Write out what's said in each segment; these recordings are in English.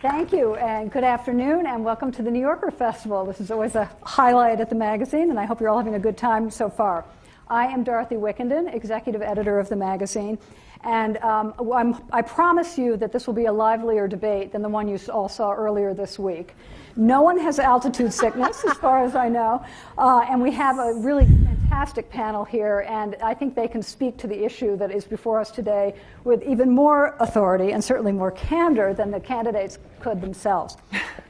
Thank you, and good afternoon, and welcome to the New Yorker Festival. This is always a highlight at the magazine, and I hope you're all having a good time so far. I am Dorothy Wickenden, executive editor of the magazine, and I promise you that this will be a livelier debate than the one you all saw earlier this week. No one has altitude sickness, as far as I know, and we have a really fantastic panel here, and I think they can speak to the issue that is before us today with even more authority and certainly more candor than the candidates could themselves.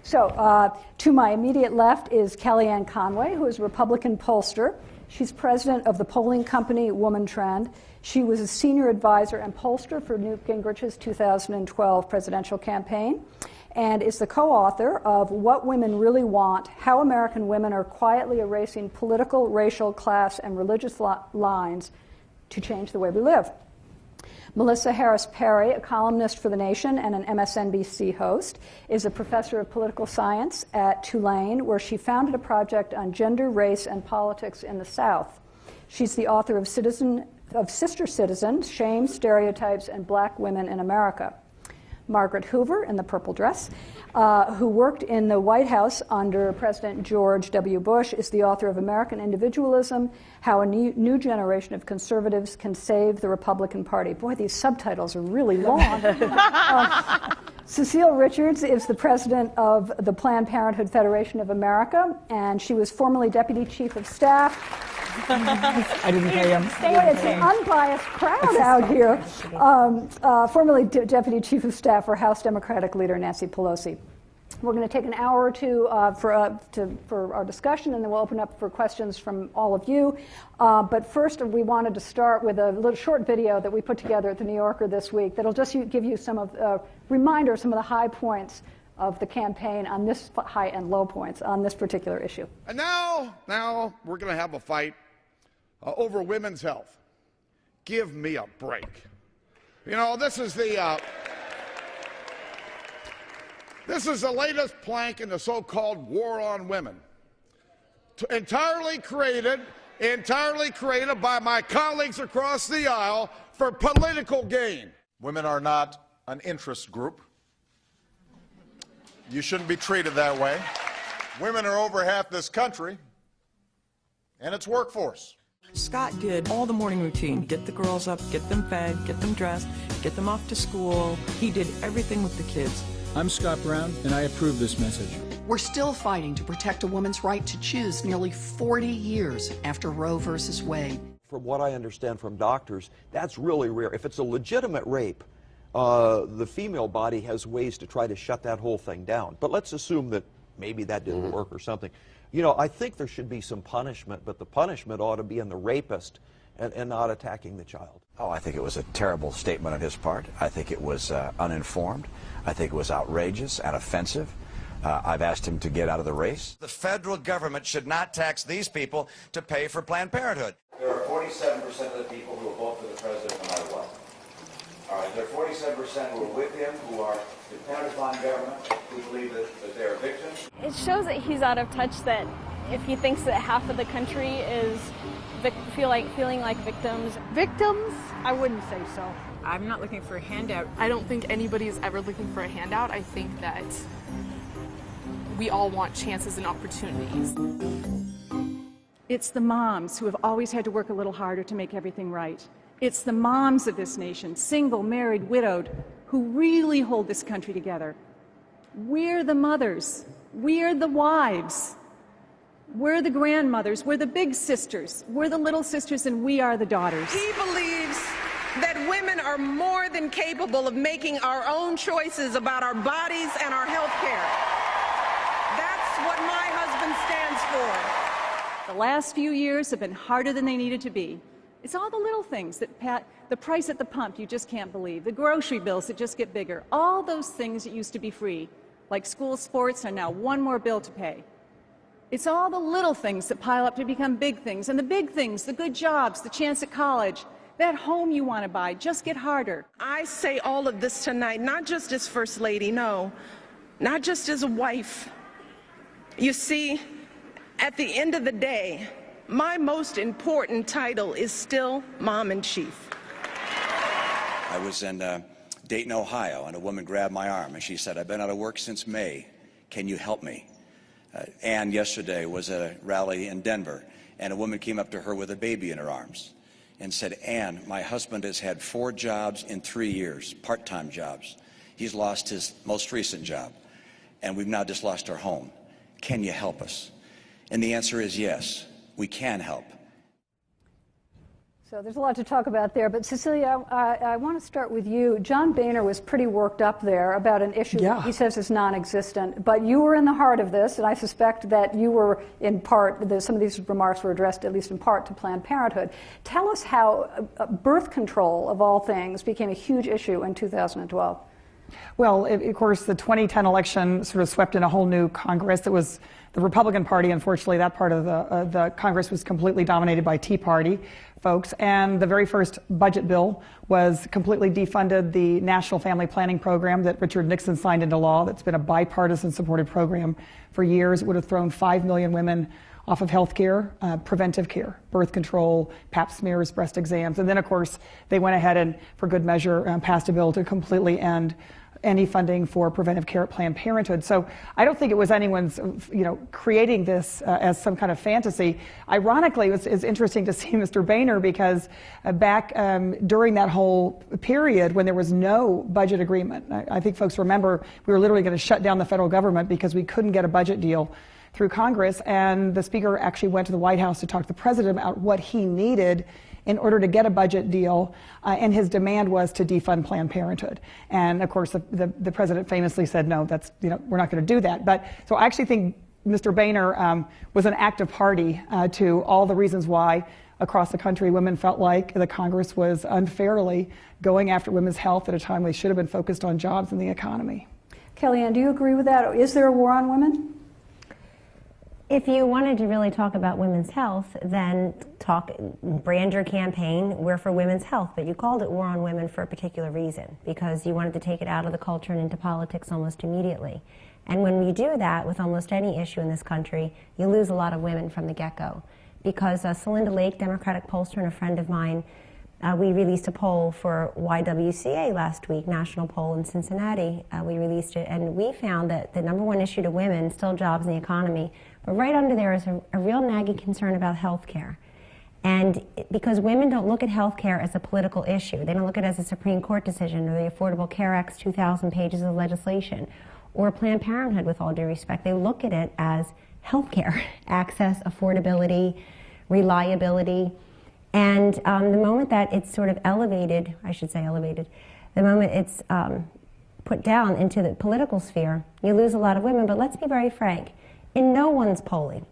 So, to my immediate left is Kellyanne Conway, who is a Republican pollster. She's president of the polling company Woman Trend. She was a senior advisor and pollster for Newt Gingrich's 2012 presidential campaign, and is the co-author of What Women Really Want, How American Women Are Quietly Erasing Political, Racial, Class, and Religious Lines to Change the Way We Live. Melissa Harris Perry, a columnist for The Nation and an MSNBC host, is a professor of political science at Tulane, where she founded a project on gender, race, and politics in the South. She's the author of Sister Citizens, Shame, Stereotypes, and Black Women in America. Margaret Hoover, in the purple dress, who worked in the White House under President George W. Bush, is the author of American Individualism, How a New Generation of Conservatives Can Save the Republican Party. Boy, these subtitles are really long. Cecile Richards is the president of the Planned Parenthood Federation of America, and she was formerly deputy chief of staff. I didn't pay him. It's an unbiased crowd out here. Formerly Deputy Chief of Staff for House Democratic Leader Nancy Pelosi. We're going to take an hour or two for our discussion, and then we'll open up for questions from all of you. But first, we wanted to start with a little short video that we put together at the New Yorker this week that'll just give you some of some of the high points of the campaign on this high and low points on this particular issue. And now we're going to have a fight over women's health. Give me a break. You know, this is the latest plank in the so-called war on women, entirely created by my colleagues across the aisle for political gain. Women are not an interest group. You shouldn't be treated that way. Women are over half this country and its workforce. Scott did all the morning routine. Get the girls up, get them fed, get them dressed, get them off to school. He did everything with the kids. I'm Scott Brown, and I approve this message. We're still fighting to protect a woman's right to choose nearly 40 years after Roe versus Wade. From what I understand from doctors, that's really rare. If it's a legitimate rape, the female body has ways to try to shut that whole thing down. But let's assume that maybe that didn't work or something. You know, I think there should be some punishment, but the punishment ought to be in the rapist and not attacking the child. Oh, I think it was a terrible statement on his part. I think it was uninformed. I think it was outrageous and offensive. I've asked him to get out of the race. The federal government should not tax these people to pay for Planned Parenthood. There are 47% of the people who will vote for the president no matter what. All right, there are 47% who are with him, who are dependent upon government, who believe that they are victims. It shows that he's out of touch, that if he thinks that half of the country is feeling like victims. Victims? I wouldn't say so. I'm not looking for a handout. I don't think anybody is ever looking for a handout. I think that we all want chances and opportunities. It's the moms who have always had to work a little harder to make everything right. It's the moms of this nation, single, married, widowed, who really hold this country together. We're the mothers. We're the wives. We're the grandmothers. We're the big sisters. We're the little sisters, and we are the daughters. He believes that women are more than capable of making our own choices about our bodies and our health care. That's what my husband stands for. The last few years have been harder than they needed to be. It's all the little things that the price at the pump you just can't believe, the grocery bills that just get bigger, all those things that used to be free, like school sports, are now one more bill to pay. It's all the little things that pile up to become big things, and the big things, the good jobs, the chance at college, that home you want to buy, just get harder. I say all of this tonight, not just as First Lady, no, not just as a wife. You see, at the end of the day, my most important title is still Mom in Chief. I was in Dayton, Ohio, and a woman grabbed my arm and she said, "I've been out of work since May. Can you help me?" Ann yesterday was at a rally in Denver, and a woman came up to her with a baby in her arms and said, "Ann, my husband has had 4 jobs in 3 years, part-time jobs. He's lost his most recent job, and we've now just lost our home. Can you help us?" And the answer is yes, we can help. So there's a lot to talk about there, but Cecilia, I want to start with you. John Boehner was pretty worked up there about an issue that he says is non-existent, but you were in the heart of this, and I suspect that you were in part, some of these remarks were addressed at least in part to Planned Parenthood. Tell us how birth control, of all things, became a huge issue in 2012. Well, of course, the 2010 election sort of swept in a whole new Congress. It was the Republican Party. Unfortunately, that part of the Congress was completely dominated by Tea Party folks. And the very first budget bill was completely defunded the National Family Planning Program that Richard Nixon signed into law. That's been a bipartisan supported program for years. It would have thrown 5 million women off of health care, preventive care, birth control, pap smears, breast exams. And then, of course, they went ahead and, for good measure, passed a bill to completely end any funding for preventive care at Planned Parenthood. So I don't think it was anyone's, creating this as some kind of fantasy. Ironically, it's interesting to see Mr. Boehner because back during that whole period when there was no budget agreement, I think folks remember we were literally going to shut down the federal government because we couldn't get a budget deal through Congress, and the Speaker actually went to the White House to talk to the President about what he needed in order to get a budget deal, and his demand was to defund Planned Parenthood. And of course, the President famously said, no, we're not going to do that. But so I actually think Mr. Boehner was an active party to all the reasons why across the country women felt like the Congress was unfairly going after women's health at a time they should have been focused on jobs and the economy. Kellyanne, do you agree with that? Is there a war on women? If you wanted to really talk about women's health, then brand your campaign, We're for Women's Health, but you called it War on Women for a particular reason, because you wanted to take it out of the culture and into politics almost immediately. And when we do that with almost any issue in this country, you lose a lot of women from the get-go. Because Celinda Lake, Democratic pollster and a friend of mine, we released a poll for YWCA last week, national poll in Cincinnati. We released it, and we found that the #1 issue to women, still jobs and the economy, but right under there is a real nagging concern about health care. And because women don't look at health care as a political issue, they don't look at it as a Supreme Court decision or the Affordable Care Act's 2,000 pages of legislation, or Planned Parenthood, with all due respect. They look at it as health care, access, affordability, reliability. And the moment that it's sort of elevated, the moment it's put down into the political sphere, you lose a lot of women. But let's be very frank. In no one's polling,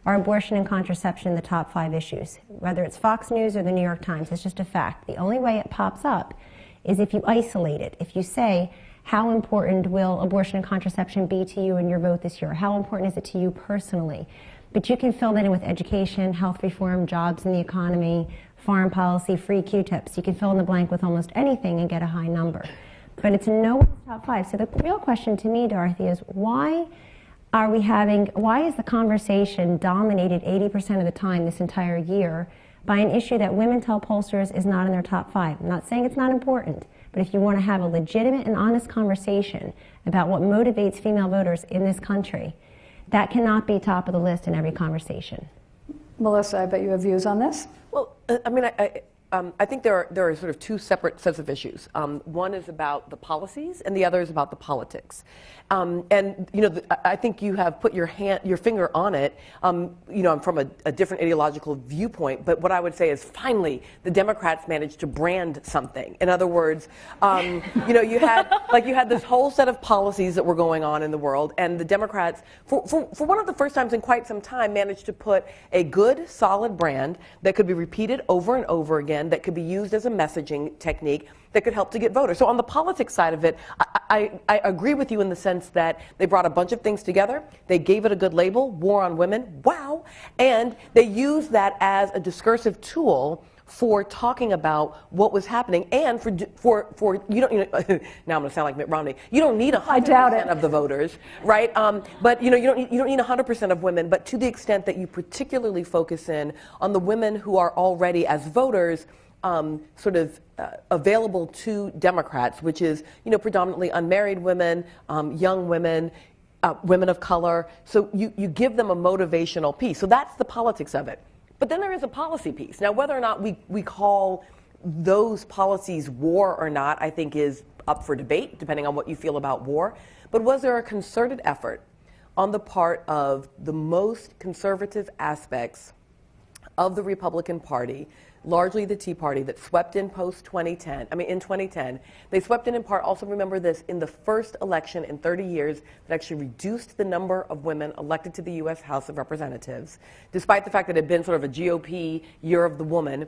are abortion and contraception the top 5 issues. Whether it's Fox News or the New York Times, it's just a fact. The only way it pops up is if you isolate it. If you say, how important will abortion and contraception be to you in your vote this year? How important is it to you personally? But you can fill that in with education, health reform, jobs in the economy, foreign policy, free Q-tips. You can fill in the blank with almost anything and get a high number. But it's in no one's top 5. So the real question to me, Dorothy, is why is the conversation dominated 80% of the time this entire year by an issue that women tell pollsters is not in their top 5? I'm not saying it's not important, but if you want to have a legitimate and honest conversation about what motivates female voters in this country, that cannot be top of the list in every conversation. Melissa, I bet you have views on this. Well, I think there are sort of 2 separate sets of issues. One is about the policies, and the other is about the politics. I think you have put your finger on it. I'm from a different ideological viewpoint, but what I would say is finally the Democrats managed to brand something. In other words, you had this whole set of policies that were going on in the world, and the Democrats, for one of the first times in quite some time, managed to put a good, solid brand that could be repeated over and over again, that could be used as a messaging technique that could help to get voters. So on the politics side of it, I agree with you in the sense that they brought a bunch of things together. They gave it a good label, War on Women, wow, and they used that as a discursive tool for talking about what was happening, and for you don't now I'm going to sound like Mitt Romney. You don't need 100% of the voters, right? But you don't need 100% of women. But to the extent that you particularly focus in on the women who are already as voters sort of available to Democrats, which is, predominantly unmarried women, young women, women of color. So you give them a motivational piece. So that's the politics of it. But then there is a policy piece. Now, whether or not we call those policies war or not, I think is up for debate, depending on what you feel about war. But was there a concerted effort on the part of the most conservative aspects of the Republican Party, largely the Tea Party, that swept in post-2010, in 2010, they swept in part, also remember this, in the first election in 30 years that actually reduced the number of women elected to the U.S. House of Representatives, despite the fact that it had been sort of a GOP year of the woman.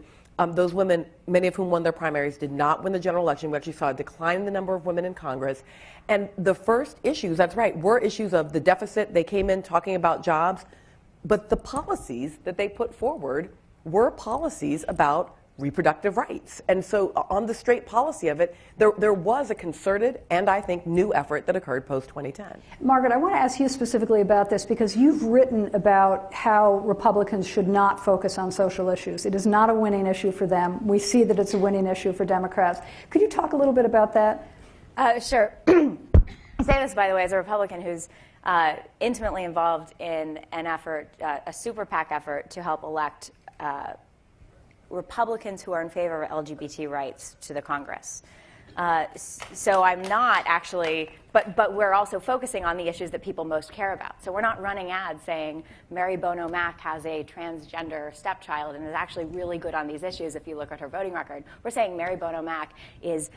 Those women, many of whom won their primaries, did not win the general election. We actually saw a decline in the number of women in Congress. And the first issues, that's right, were issues of the deficit. They came in talking about jobs. But the policies that they put forward were policies about reproductive rights. And so on the straight policy of it, there was a concerted and, I think, new effort that occurred post-2010. Margaret, I want to ask you specifically about this because you've written about how Republicans should not focus on social issues. It is not a winning issue for them. We see that it's a winning issue for Democrats. Could you talk a little bit about that? Sure. I say this, by the way, as a Republican who's intimately involved in an effort, a super PAC effort, to help elect Republicans who are in favor of LGBT rights to the Congress. So I'm not actually, but we're also focusing on the issues that people most care about. So we're not running ads saying Mary Bono Mack has a transgender stepchild and is actually really good on these issues if you look at her voting record. We're saying Mary Bono Mack is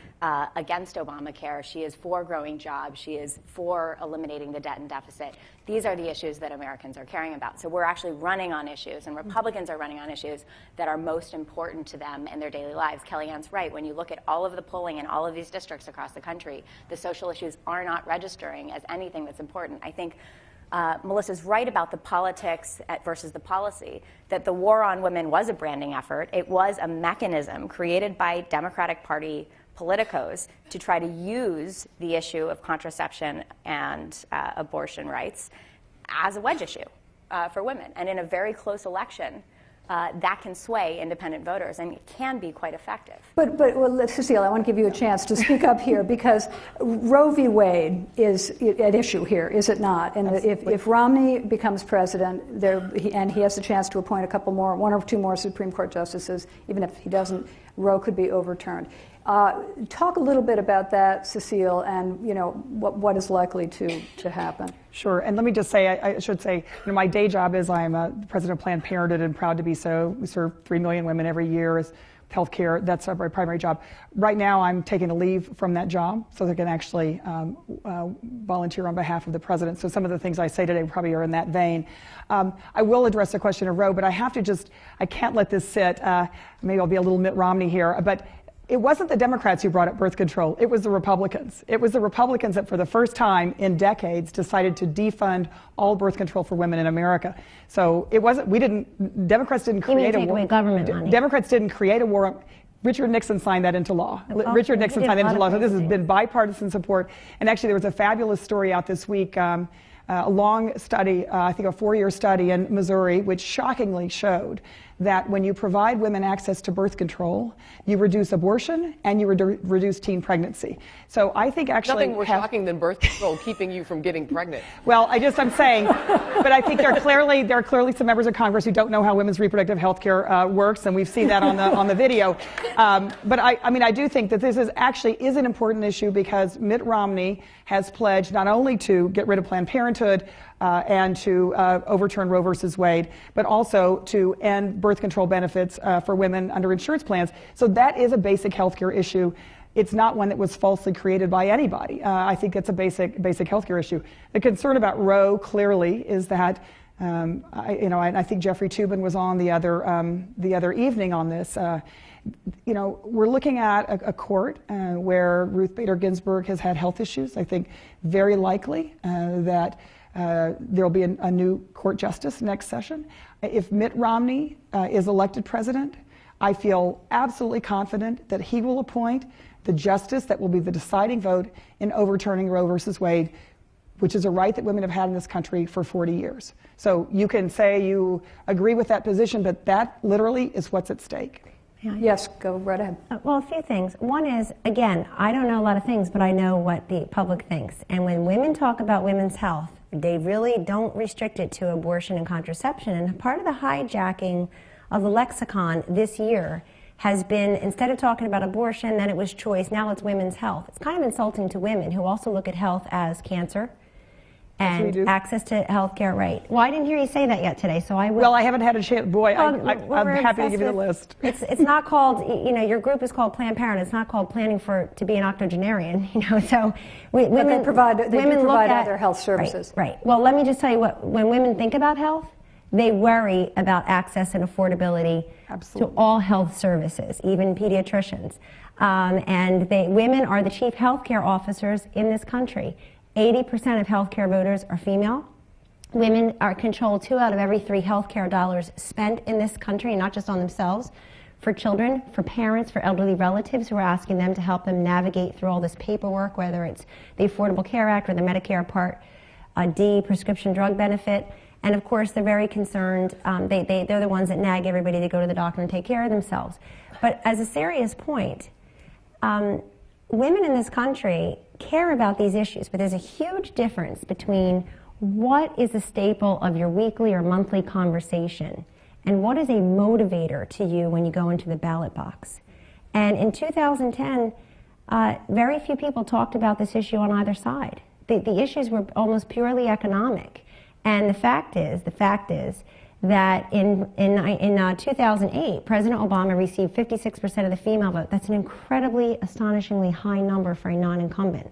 against Obamacare. She is for growing jobs. She is for eliminating the debt and deficit. These are the issues that Americans are caring about. So we're actually running on issues, and Republicans are running on issues that are most important to them in their daily lives. Kellyanne's right. When you look at all of the polling in all of these districts across the country, the social issues are not registering as anything that's important. I think Melissa's right about the politics versus the policy, that the war on women was a branding effort. It was a mechanism created by Democratic Party politicos to try to use the issue of contraception and abortion rights as a wedge issue for women. And in a very close election, that can sway independent voters, and it can be quite effective. But well, Cecile, I want to give you a chance to speak up here, because Roe v. Wade is at issue here, is it not? And if Romney becomes president, and he has the chance to appoint one or two more Supreme Court justices, even if he doesn't, Roe could be overturned. Talk a little bit about that, Cecile, and what is likely to happen. Sure, and let me just say, I should say, my day job is I'm president of Planned Parenthood, and proud to be so. We serve 3 million women every year as healthcare. That's my primary job. Right now, I'm taking a leave from that job so they can actually volunteer on behalf of the president. So some of the things I say today probably are in that vein. I will address the question of Roe, but I can't let this sit. Maybe I'll be a little Mitt Romney here, but it wasn't the Democrats who brought up birth control. It was the Republicans. It was the Republicans that, for the first time in decades, decided to defund all birth control for women in America. So it wasn't. Democrats didn't create a war. Democrats didn't create a war. Richard Nixon signed that into law. Richard Nixon signed that into law. So this has been bipartisan support. And actually, there was a fabulous story out this week. A long study, I think a 4-year study in Missouri, which shockingly showed that when you provide women access to birth control, you reduce abortion and you reduce teen pregnancy. So I think actually nothing more shocking than birth control keeping you from getting pregnant. Well, I'm saying, but I think there are clearly some members of Congress who don't know how women's reproductive health care works, and we've seen that on the video. But I do think that this is an important issue, because Mitt Romney has pledged not only to get rid of Planned Parenthood and to overturn Roe versus Wade, but also to end birth control benefits for women under insurance plans. So that is a basic healthcare issue. It's not one that was falsely created by anybody. I think it's a basic healthcare issue. The concern about Roe clearly is that, I think Jeffrey Toobin was on the other evening on this. We're looking at a court where Ruth Bader Ginsburg has had health issues. I think very likely that there'll be a new court justice next session. If Mitt Romney is elected president, I feel absolutely confident that he will appoint the justice that will be the deciding vote in overturning Roe versus Wade, which is a right that women have had in this country for 40 years. So you can say you agree with that position, but that literally is what's at stake. Yes, go right ahead. Well, a few things. One is, again, I don't know a lot of things, but I know what the public thinks. And when women talk about women's health, they really don't restrict it to abortion and contraception. And part of the hijacking of the lexicon this year has been, instead of talking about abortion, then it was choice, now it's women's health. It's kind of insulting to women who also look at health as cancer and access to health care, right? Well, I didn't hear you say that yet today, so I will. Well, I haven't had a chance. Boy, I'm happy to give you the list. It's not called, you know, your group is called Planned Parenthood. It's not called planning to be an octogenarian, you know, so women they provide other health services. Right. Well, let me just tell you when women think about health, they worry about access and affordability to all health services, even pediatricians. And women are the chief healthcare officers in this country. 80% of healthcare voters are female. Women control 2 out of every 3 healthcare dollars spent in this country, and not just on themselves, for children, for parents, for elderly relatives who are asking them to help them navigate through all this paperwork, whether it's the Affordable Care Act or the Medicare Part D prescription drug benefit. And of course, they're very concerned. They're the ones that nag everybody to go to the doctor and take care of themselves. But as a serious point, women in this country care about these issues, but there's a huge difference between what is a staple of your weekly or monthly conversation and what is a motivator to you when you go into the ballot box. And in 2010, very few people talked about this issue on either side. The issues were almost purely economic. And the fact is that in 2008, President Obama received 56% of the female vote. That's an incredibly, astonishingly high number for a non-incumbent.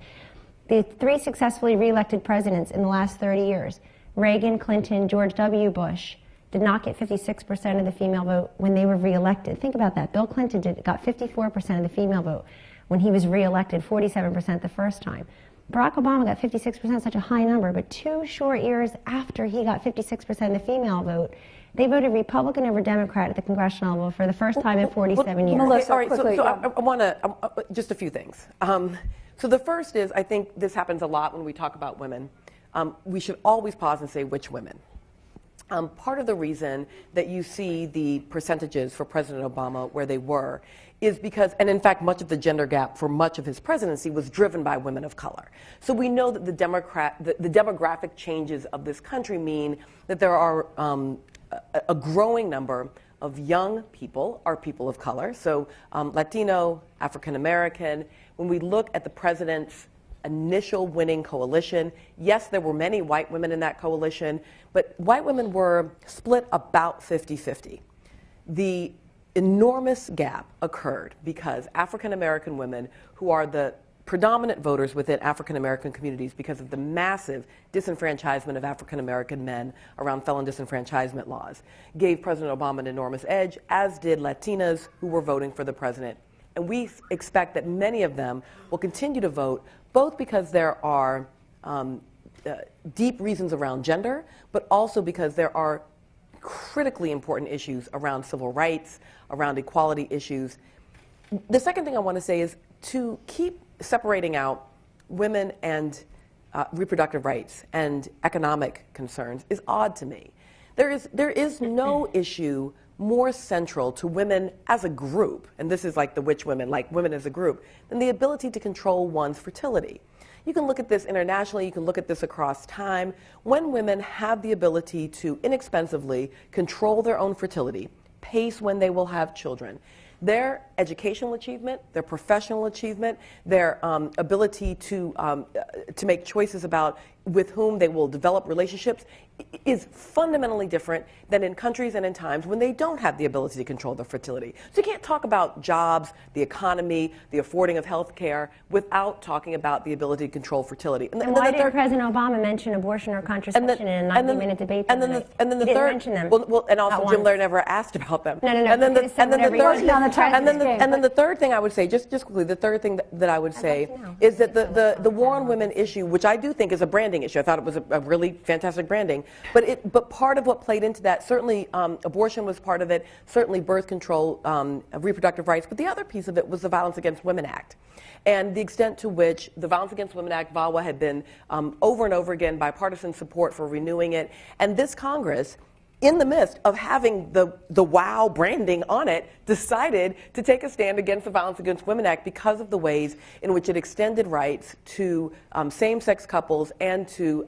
The 3 successfully reelected presidents in the last 30 years, Reagan, Clinton, George W. Bush, did not get 56% of the female vote when they were reelected. Think about that. Bill Clinton got 54% of the female vote when he was reelected, 47% the first time. Barack Obama got 56%, such a high number, but 2 short years after he got 56% of the female vote, they voted Republican over Democrat at the congressional level for the first time in 47 years. Melissa, all right, so I want to, just a few things. So the first is, I think this happens a lot when we talk about women. We should always pause and say which women. Part of the reason that you see the percentages for President Obama where they were is because, and in fact, much of the gender gap for much of his presidency was driven by women of color. So we know that the demographic changes of this country mean that there are a growing number of young people are people of color. So Latino, African American. When we look at the president's initial winning coalition, yes, there were many white women in that coalition, but white women were split about 50-50. The enormous gap occurred because African American women, who are the predominant voters within African American communities because of the massive disenfranchisement of African American men around felon disenfranchisement laws, gave President Obama an enormous edge, as did Latinas who were voting for the president. And we expect that many of them will continue to vote, both because there are deep reasons around gender, but also because there are critically important issues around civil rights, around equality issues. The second thing I want to say is to keep separating out women and reproductive rights and economic concerns is odd to me. There is no issue more central to women as a group, and this is like the which women, like women as a group, than the ability to control one's fertility. You can look at this internationally, you can look at this across time. When women have the ability to inexpensively control their own fertility, pace when they will have children, their educational achievement, their professional achievement, their ability to make choices about with whom they will develop relationships is fundamentally different than in countries and in times when they don't have the ability to control their fertility. So you can't talk about jobs, the economy, the affording of health care without talking about the ability to control fertility. And why did President Obama mention abortion or contraception in a 90-minute debate? And then the third, mention them. Well, and also Jim Lehrer never asked about them. No. And then the third thing I would say, just quickly, the third thing that I would say is that the war on women issue, which I do think is a branding issue. I thought it was a really fantastic branding. But part of what played into that, certainly abortion was part of it, certainly birth control, reproductive rights, but the other piece of it was the Violence Against Women Act. And the extent to which the Violence Against Women Act, VAWA, had been over and over again bipartisan support for renewing it. And this Congress in the midst of having the wow branding on it, decided to take a stand against the Violence Against Women Act because of the ways in which it extended rights to same-sex couples and to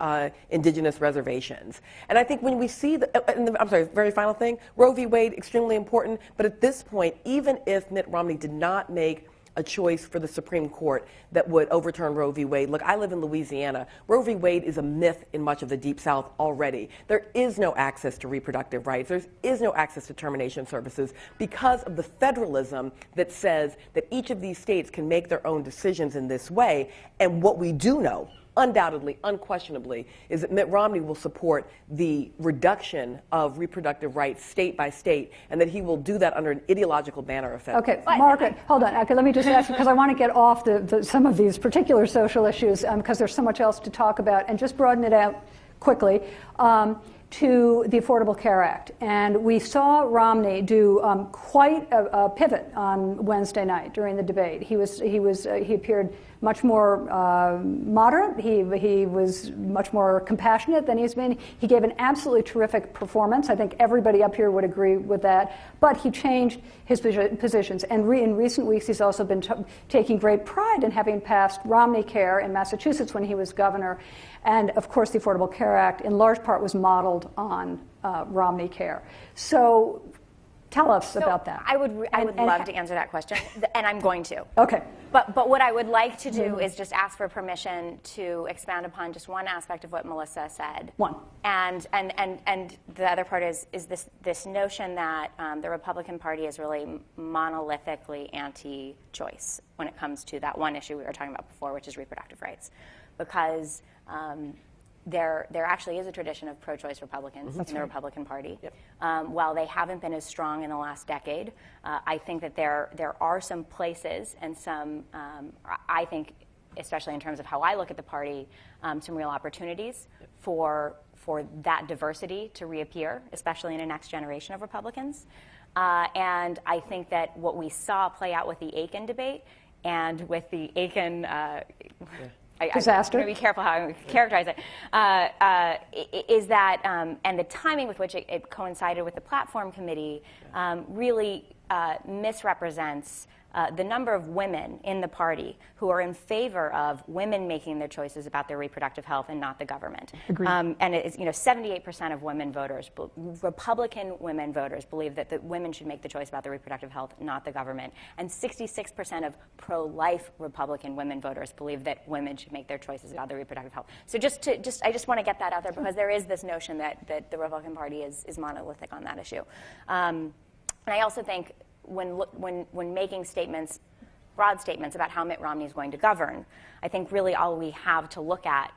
indigenous reservations. And I think when we see I'm sorry, very final thing, Roe v. Wade, extremely important, but at this point, even if Mitt Romney did not make a choice for the Supreme Court that would overturn Roe v. Wade. Look, I live in Louisiana. Roe v. Wade is a myth in much of the Deep South already. There is no access to reproductive rights. There is no access to termination services because of the federalism that says that each of these states can make their own decisions in this way. And what we do know, undoubtedly, unquestionably, is that Mitt Romney will support the reduction of reproductive rights state by state, and that he will do that under an ideological banner of federalism. Okay, Margaret, hold on. Okay, let me just ask, because I want to get off some of these particular social issues, because there's so much else to talk about, and just broaden it out quickly to the Affordable Care Act. And we saw Romney do quite a pivot on Wednesday night during the debate. He appeared much more moderate. He was much more compassionate than he's been. He gave an absolutely terrific performance. I think everybody up here would agree with that. But he changed his positions. And in recent weeks, he's also been taking great pride in having passed Romney Care in Massachusetts when he was governor. And of course, the Affordable Care Act, in large part, was modeled on Romney Care. So tell us about that. I would love to answer that question, and I'm going to. Okay. But what I would like to do is just ask for permission to expound upon just one aspect of what Melissa said. One. And the other part is this notion that the Republican Party is really monolithically anti-choice when it comes to that one issue we were talking about before, which is reproductive rights. Because there actually is a tradition of pro-choice Republicans in the Republican Party. Yep. While they haven't been as strong in the last decade, I think that there are some places and some, I think, especially in terms of how I look at the party, some real opportunities for that diversity to reappear, especially in a next generation of Republicans. And I think that what we saw play out with the Aiken debate and with the Aiken disaster. I'm going to be careful how I characterize it. Is that, and the timing with which it coincided with the platform committee really misrepresents the number of women in the party who are in favor of women making their choices about their reproductive health and not the government. Agreed. And it is, 78% of women voters, Republican women voters, believe that the women should make the choice about their reproductive health, not the government. And 66% of pro-life Republican women voters believe that women should make their choices about their reproductive health. So I just want to get that out there because there is this notion that the Republican Party is monolithic on that issue. And I also think when making statements, broad statements about how Mitt Romney is going to govern, I think really all we have to look at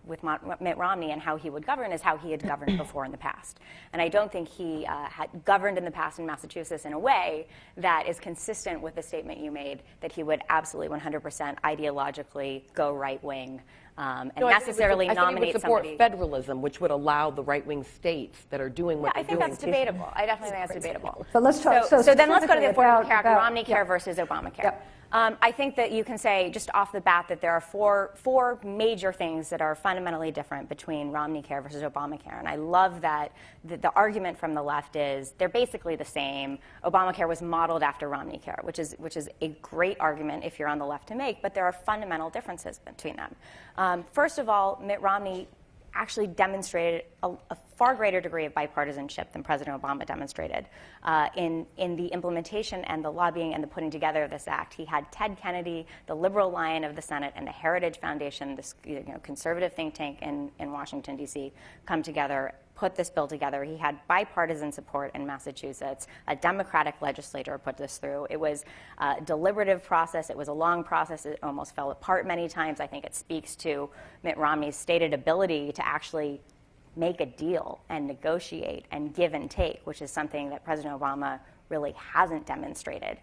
with Mitt Romney and how he would govern is how he had governed before in the past. And I don't think he had governed in the past in Massachusetts in a way that is consistent with the statement you made that he would absolutely 100% ideologically go right-wing and necessarily nominate somebody. I think he would support federalism, which would allow the right-wing states that are doing what they're doing. I think that's debatable. I definitely think that's debatable. But let's talk. So then let's go to the Affordable Care Act, Romney Care versus Obamacare. Yep. I think that you can say just off the bat that there are four major things that are fundamentally different between Romney Care versus Obamacare. And I love that the argument from the left is they're basically the same. Obamacare was modeled after Romney Care, which is a great argument if you're on the left to make, but there are fundamental differences between them. First of all, Mitt Romney actually demonstrated a far greater degree of bipartisanship than President Obama demonstrated in the implementation and the lobbying and the putting together of this act. He had Ted Kennedy, the liberal lion of the Senate, and the Heritage Foundation, this conservative think tank in Washington, D.C., come together, put this bill together. He had bipartisan support in Massachusetts. A Democratic legislature put this through. It was a deliberative process. It was a long process. It almost fell apart many times. I think it speaks to Mitt Romney's stated ability to actually make a deal and negotiate and give and take, which is something that President Obama really hasn't demonstrated.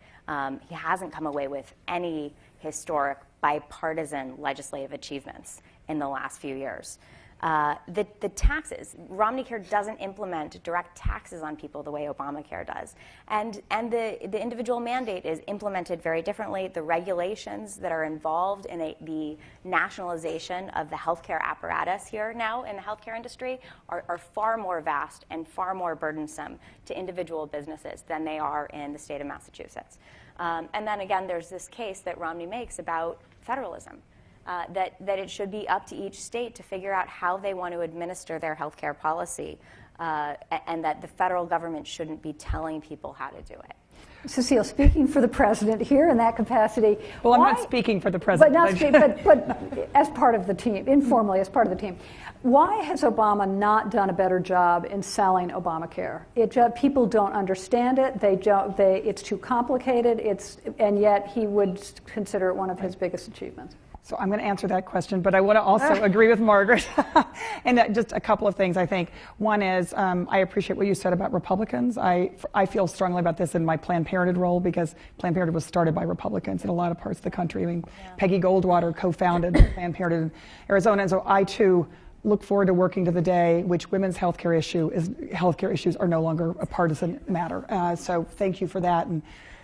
He hasn't come away with any historic bipartisan legislative achievements in the last few years. The taxes, Romneycare doesn't implement direct taxes on people the way Obamacare does. And the individual mandate is implemented very differently. The regulations that are involved in the nationalization of the healthcare apparatus here now in the healthcare industry are far more vast and far more burdensome to individual businesses than they are in the state of Massachusetts. And then again, there's this case that Romney makes about federalism. That it should be up to each state to figure out how they want to administer their health care policy, and that the federal government shouldn't be telling people how to do it. Cecile, speaking for the president here in that capacity. Well, I'm not speaking for the president. But as part of the team, informally as part of the team. Why has Obama not done a better job in selling Obamacare? People don't understand it. It's too complicated. And yet he would consider it one of his biggest achievements. So I'm going to answer that question, but I want to also agree with Margaret. And just a couple of things, I think. One is I appreciate what you said about Republicans. I feel strongly about this in my Planned Parenthood role because Planned Parenthood was started by Republicans in a lot of parts of the country. I mean, Peggy Goldwater co-founded Planned Parenthood in Arizona, and so I, too, look forward to working to the day which women's healthcare issues are no longer a partisan matter. So thank you for that. And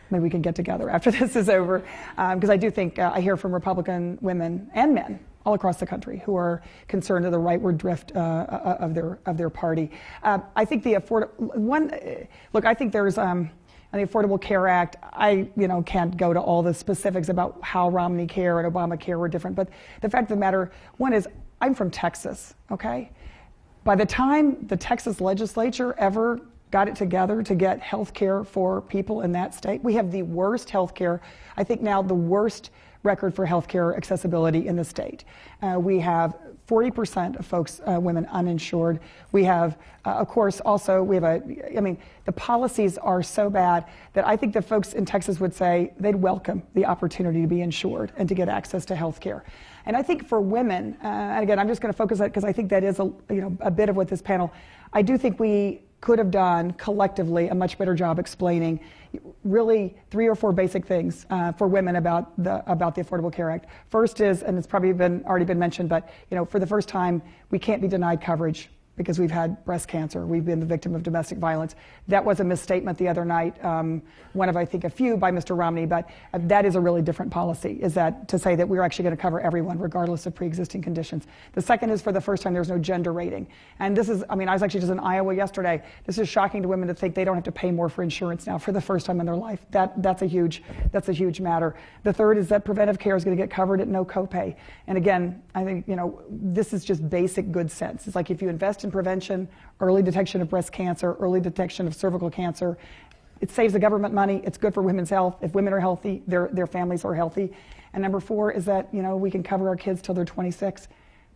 maybe we can get together after this is over, because I do think I hear from Republican women and men all across the country who are concerned of the rightward drift of their party. I think I think there's on the Affordable Care Act. I can't go to all the specifics about how Romney Care and Obamacare were different, but the fact of the matter, one is I'm from Texas. Okay, by the time the Texas legislature ever got it together to get health care for people in that state. We have the worst health care, I think now the worst record for health care accessibility in the state. We have 40% of folks, women, uninsured. We have, of course, also, the policies are so bad that I think the folks in Texas would say they'd welcome the opportunity to be insured and to get access to health care. And I think for women, and again, I'm just going to focus on it because I think that is a bit of what this panel, I do think we could have done collectively a much better job explaining really 3 or 4 basic things for women about the Affordable Care Act. First is, and it's probably already been mentioned, but for the first time, we can't be denied coverage because we've had breast cancer. We've been the victim of domestic violence. That was a misstatement the other night, one of, I think, a few by Mr. Romney, but that is a really different policy, is that to say that we're actually going to cover everyone regardless of pre-existing conditions. The second is, for the first time, there's no gender rating. And this is, I was actually just in Iowa yesterday. This is shocking to women to think they don't have to pay more for insurance now for the first time in their life. That's a huge matter. The third is that preventive care is going to get covered at no copay. And again, I think, this is just basic good sense. It's like if you invest in prevention, early detection of breast cancer, early detection of cervical cancer, it saves the government money. It's good for women's health. If women are healthy, their families are healthy. And number 4 is that we can cover our kids till they're 26.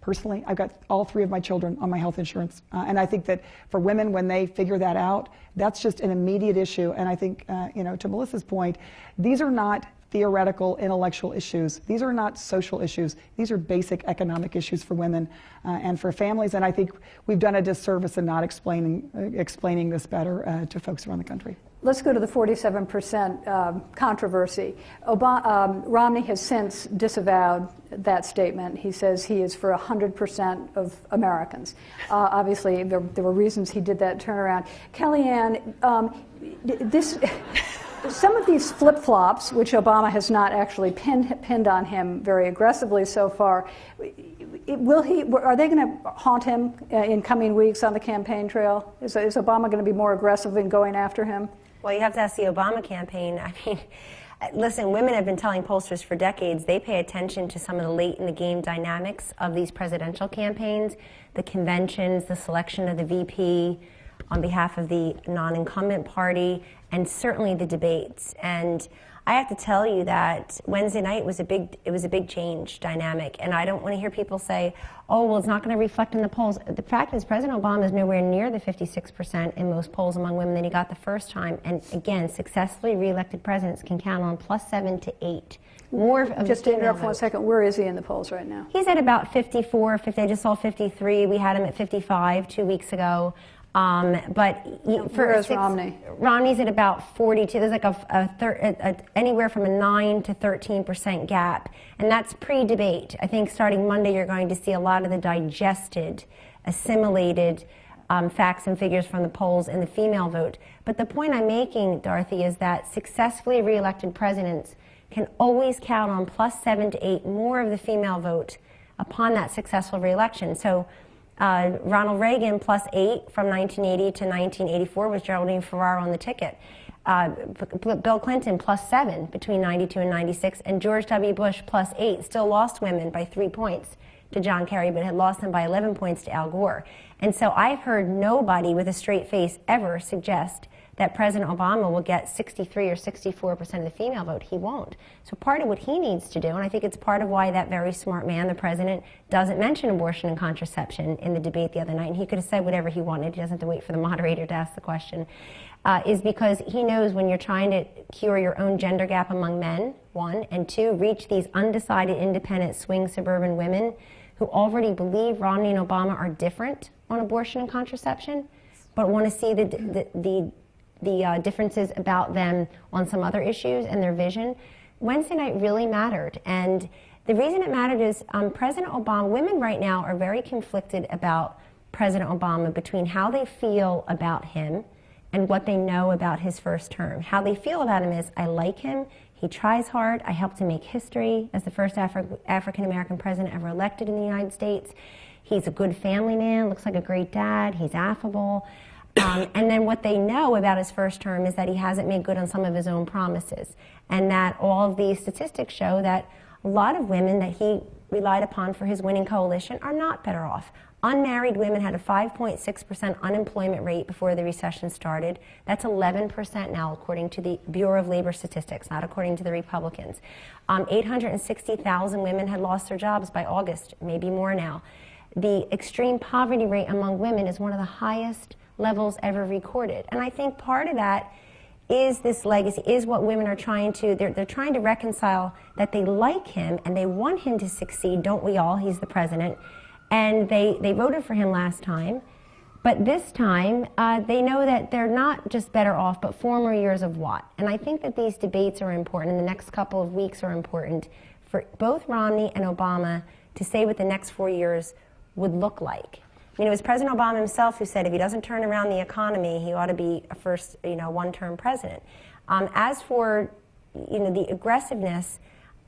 Personally, I've got all 3 of my children on my health insurance, and I think that for women, when they figure that out, that's just an immediate issue. And I think to Melissa's point, these are not theoretical, intellectual issues. These are not social issues. These are basic economic issues for women and for families. And I think we've done a disservice in not explaining this better to folks around the country. Let's go to the 47% controversy. Romney has since disavowed that statement. He says he is for 100% of Americans. Obviously, there were reasons he did that turnaround. Kellyanne, some of these flip-flops, which Obama has not actually pinned on him very aggressively so far, are they going to haunt him in coming weeks on the campaign trail? Is Obama going to be more aggressive in going after him? Well, you have to ask the Obama campaign. Listen, women have been telling pollsters for decades they pay attention to some of the late-in-the-game dynamics of these presidential campaigns, the conventions, the selection of the VP on behalf of the non-incumbent party, and certainly the debates. And I have to tell you that Wednesday night was a big change dynamic, and I don't want to hear people say, oh, well, it's not going to reflect in the polls. The fact is President Obama is nowhere near the 56% in most polls among women that he got the first time. And again, successfully reelected presidents can count on +7 to 8. More of just to interrupt for 1 second, where is he in the polls right now? He's at about 54, 50. I just saw 53. We had him at 55 2 weeks ago. Where's Romney? Romney's at about 42. There's like anywhere from a 9 to 13% gap, and that's pre-debate. I think starting Monday, you're going to see a lot of the digested, assimilated facts and figures from the polls in the female vote. But the point I'm making, Dorothy, is that successfully reelected presidents can always count on +7 to 8 more of the female vote upon that successful reelection. So Ronald Reagan +8 from 1980 to 1984 was Geraldine Ferraro on the ticket. Bill Clinton +7 between 92 and 96, and George W. Bush +8 still lost women by 3 points to John Kerry, but had lost them by 11 points to Al Gore. And so I've heard nobody with a straight face ever suggest that President Obama will get 63 or 64% of the female vote. He won't. So part of what he needs to do, and I think it's part of why that very smart man, the president, doesn't mention abortion and contraception in the debate the other night, and he could have said whatever he wanted. He doesn't have to wait for the moderator to ask the question, is because he knows when you're trying to cure your own gender gap among men, one, and two, reach these undecided, independent, swing suburban women who already believe Romney and Obama are different on abortion and contraception, but want to see the differences about them on some other issues and their vision. Wednesday night really mattered, and the reason it mattered is President Obama, women right now are very conflicted about President Obama between how they feel about him and what they know about his first term. How they feel about him is, I like him, he tries hard, I helped him make history as the first African-American president ever elected in the United States. He's a good family man, looks like a great dad, he's affable. And then what they know about his first term is that he hasn't made good on some of his own promises, and that all of these statistics show that a lot of women that he relied upon for his winning coalition are not better off. Unmarried women had a 5.6% unemployment rate before the recession started. That's 11% now, according to the Bureau of Labor Statistics, not according to the Republicans. 860,000 women had lost their jobs by August, maybe more now. The extreme poverty rate among women is one of the highest levels ever recorded. And I think part of that is this legacy, is what women are trying to, they're trying to reconcile that they like him and they want him to succeed, don't we all? He's the president. And they voted for him last time. But this time, they know that they're not just better off, but 4 more years of what? And I think that these debates are important, and the next couple of weeks are important for both Romney and Obama to say what the next 4 years would look like. I mean, it was President Obama himself who said if he doesn't turn around the economy, he ought to be a first, one-term president. As for, the aggressiveness,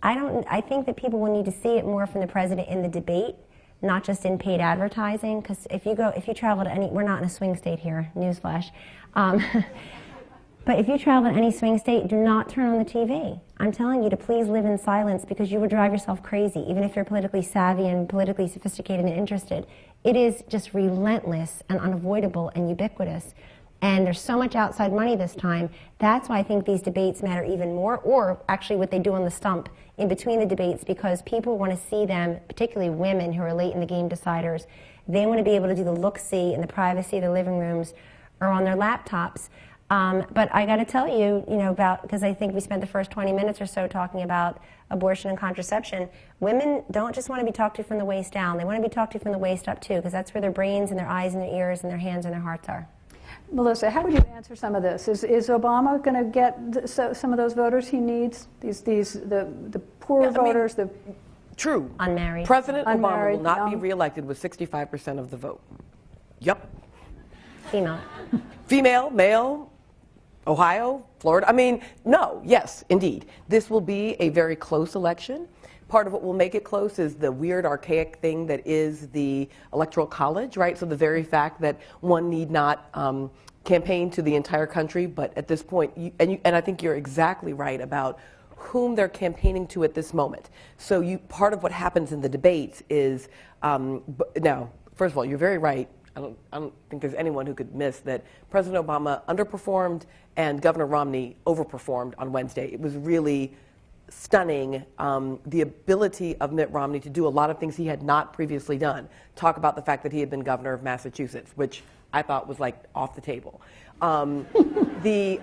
I think that people will need to see it more from the president in the debate, not just in paid advertising. Because if you travel to any, we're not in a swing state here, newsflash. But if you travel to any swing state, do not turn on the TV. I'm telling you to please live in silence because you would drive yourself crazy, even if you're politically savvy and politically sophisticated and interested. It is just relentless and unavoidable and ubiquitous. And there's so much outside money this time. That's why I think these debates matter even more, or actually what they do on the stump in between the debates, because people want to see them, particularly women who are late in the game deciders. They want to be able to do the look-see in the privacy of their living rooms or on their laptops. But I got to tell you, because I think we spent the first 20 minutes or so talking about abortion and contraception, women don't just want to be talked to from the waist down. They want to be talked to from the waist up, too, because that's where their brains and their eyes and their ears and their hands and their hearts are. Melissa, how would you answer some of this? Is Obama going to get some of those voters he needs? The poor voters, the true unmarried. President Obama will not be reelected with 65% of the vote. Yep. Female, male, Ohio, Florida. No, yes, indeed. This will be a very close election. Part of what will make it close is the weird, archaic thing that is the Electoral College, right? So the very fact that one need not campaign to the entire country, but at this point, and I think you're exactly right about whom they're campaigning to at this moment. So part of what happens in the debates is, now, first of all, you're very right. I don't think there's anyone who could miss that President Obama underperformed and Governor Romney overperformed on Wednesday. It was really stunning, the ability of Mitt Romney to do a lot of things he had not previously done. Talk about the fact that he had been governor of Massachusetts, which I thought was like off the table. And the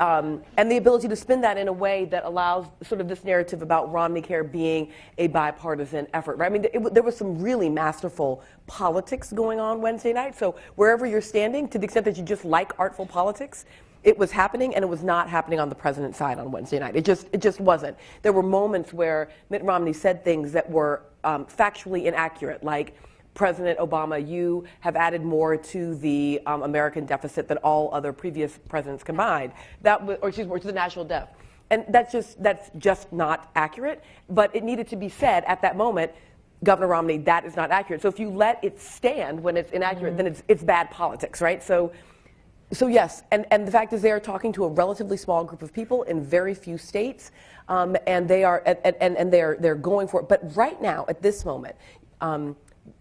ability to spin that in a way that allows sort of this narrative about Romneycare being a bipartisan effort. Right? I mean, there was some really masterful politics going on Wednesday night. So wherever you're standing, to the extent that you just like artful politics, it was happening, and it was not happening on the president's side on Wednesday night. It just wasn't. There were moments where Mitt Romney said things that were factually inaccurate, like, President Obama, you have added more to the American deficit than all other previous presidents combined. That was, or excuse me, to the national debt. And that's just not accurate. But it needed to be said at that moment, Governor Romney, that is not accurate. So if you let it stand when it's inaccurate, then it's bad politics, right? So yes, and the fact is they are talking to a relatively small group of people in very few states, and they are and they're going for it. But right now, at this moment,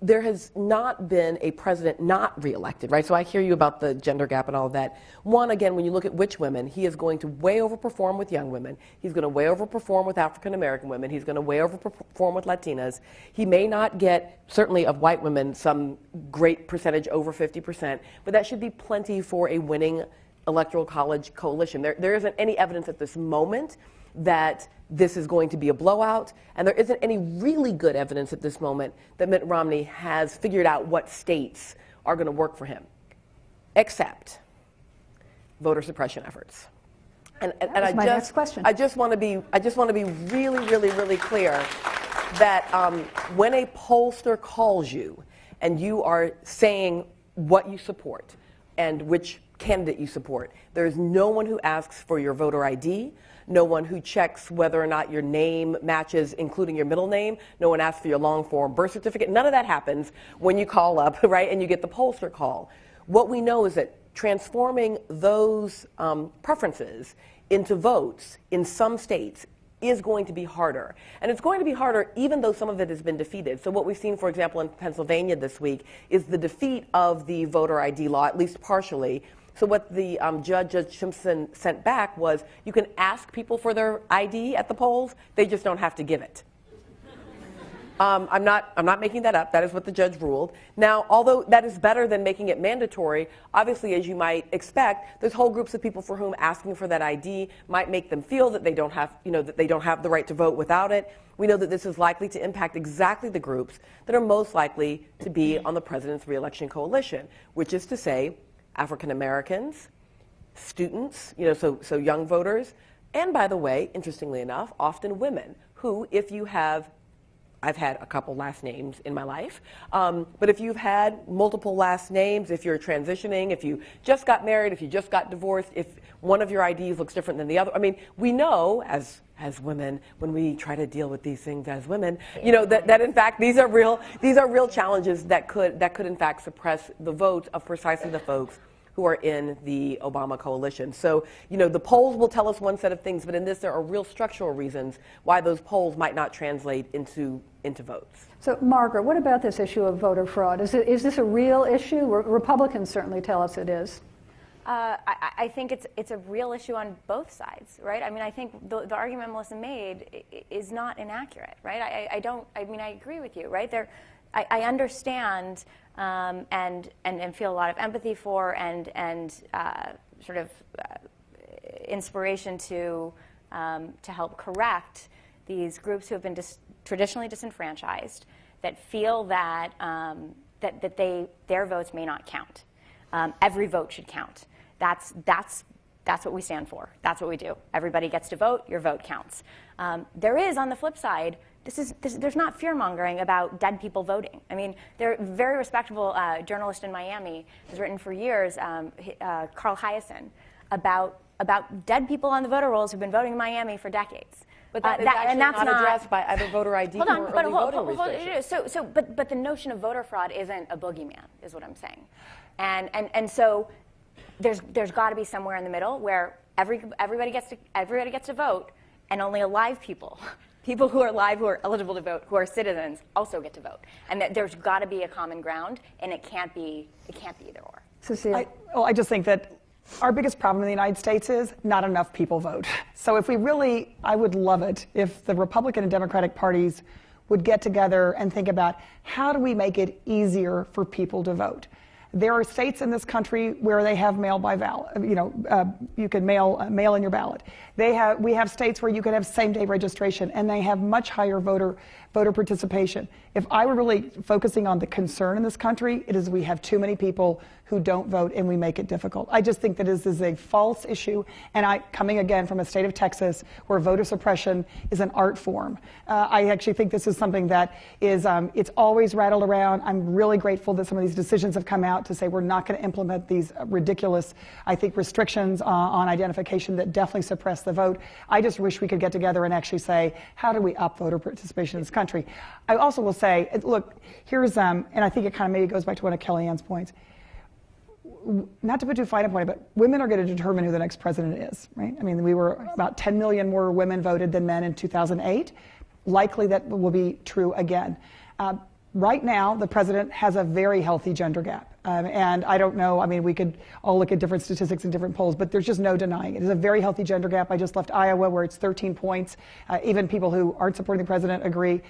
there has not been a president not reelected, right? So I hear you about the gender gap and all of that. One, again, when you look at which women, he is going to way overperform with young women. He's going to way overperform with African American women. He's going to way overperform with Latinas. He may not get, certainly of white women, some great percentage over 50%, but that should be plenty for a winning electoral college coalition. There isn't any evidence at this moment that this is going to be a blowout, and there isn't any really good evidence at this moment that Mitt Romney has figured out what states are going to work for him, except voter suppression efforts. And I just want to be really, really, really clear that when a pollster calls you and you are saying what you support and which candidate you support, there is no one who asks for your voter ID. No one who checks whether or not your name matches, including your middle name. No one asks for your long form birth certificate. None of that happens when you call up, right, and you get the pollster call. What we know is that transforming those preferences into votes in some states is going to be harder. And it's going to be harder even though some of it has been defeated. So what we've seen, for example, in Pennsylvania this week is the defeat of the voter ID law, at least partially. So what the Judge Simpson sent back was you can ask people for their ID at the polls, they just don't have to give it. I'm not making that up. That is what the judge ruled. Now, although that is better than making it mandatory, obviously, as you might expect, there's whole groups of people for whom asking for that ID might make them feel that they don't have, that they don't have the right to vote without it. We know that this is likely to impact exactly the groups that are most likely to be on the president's reelection coalition, which is to say, African Americans, students, so young voters, and by the way, interestingly enough, often women who, if you have, I've had a couple last names in my life, but if you've had multiple last names, if you're transitioning, if you just got married, if you just got divorced, if one of your IDs looks different than the other, I mean, we know as women, when we try to deal with these things as women, that in fact these are real challenges that could in fact suppress the votes of precisely the folks who are in the Obama coalition. So, the polls will tell us one set of things, but in this there are real structural reasons why those polls might not translate into votes. So, Margaret, what about this issue of voter fraud? Is this a real issue? Republicans certainly tell us it is. I think it's a real issue on both sides, right? I mean, I think the argument Melissa made is not inaccurate, right? I agree with you, right? I understand and feel a lot of empathy for and sort of inspiration to help correct these groups who have been traditionally disenfranchised, that feel that their votes may not count. Every vote should count. That's what we stand for. That's what we do. Everybody gets to vote. Your vote counts. There is, on the flip side, there's not fear-mongering about dead people voting. I mean, there a very respectable journalist in Miami has written for years, Carl Hyacin, about dead people on the voter rolls who've been voting in Miami for decades. But that's not addressed by either voter ID or early voting restrictions. But the notion of voter fraud isn't a boogeyman, is what I'm saying. And so there's got to be somewhere in the middle where everybody gets to vote, and only alive people who are alive, who are eligible to vote, who are citizens, also get to vote. And that there's got to be a common ground, and it can't be either or. Cecile? I just think that Our biggest problem in the United States is not enough people vote. So if we really, I would love it if the Republican and Democratic parties would get together and think about how do we make it easier for people to vote. There are states in this country where they have mail by ballot. You can mail in your ballot. We have states where you can have same-day registration, and they have much higher voter participation. If I were really focusing on the concern in this country, it is we have too many people who don't vote, and we make it difficult. I just think that this is a false issue, and coming again from a state of Texas where voter suppression is an art form, I actually think this is something that is, it's always rattled around. I'm really grateful that some of these decisions have come out to say we're not going to implement these ridiculous, I think, restrictions on identification that definitely suppress the vote. I just wish we could get together and actually say, how do we up voter participation in this country? I also will say, look, here's, and I think it kind of maybe goes back to one of Kellyanne's points. Not to put too fine a point, but women are going to determine who the next president is, right? I mean, we were about 10 million more women voted than men in 2008. Likely that will be true again. Right now, the president has a very healthy gender gap. And I don't know, I mean, we could all look at different statistics and different polls, but there's just no denying it. It's a very healthy gender gap. I just left Iowa where it's 13 points. Even people who aren't supporting the president agree.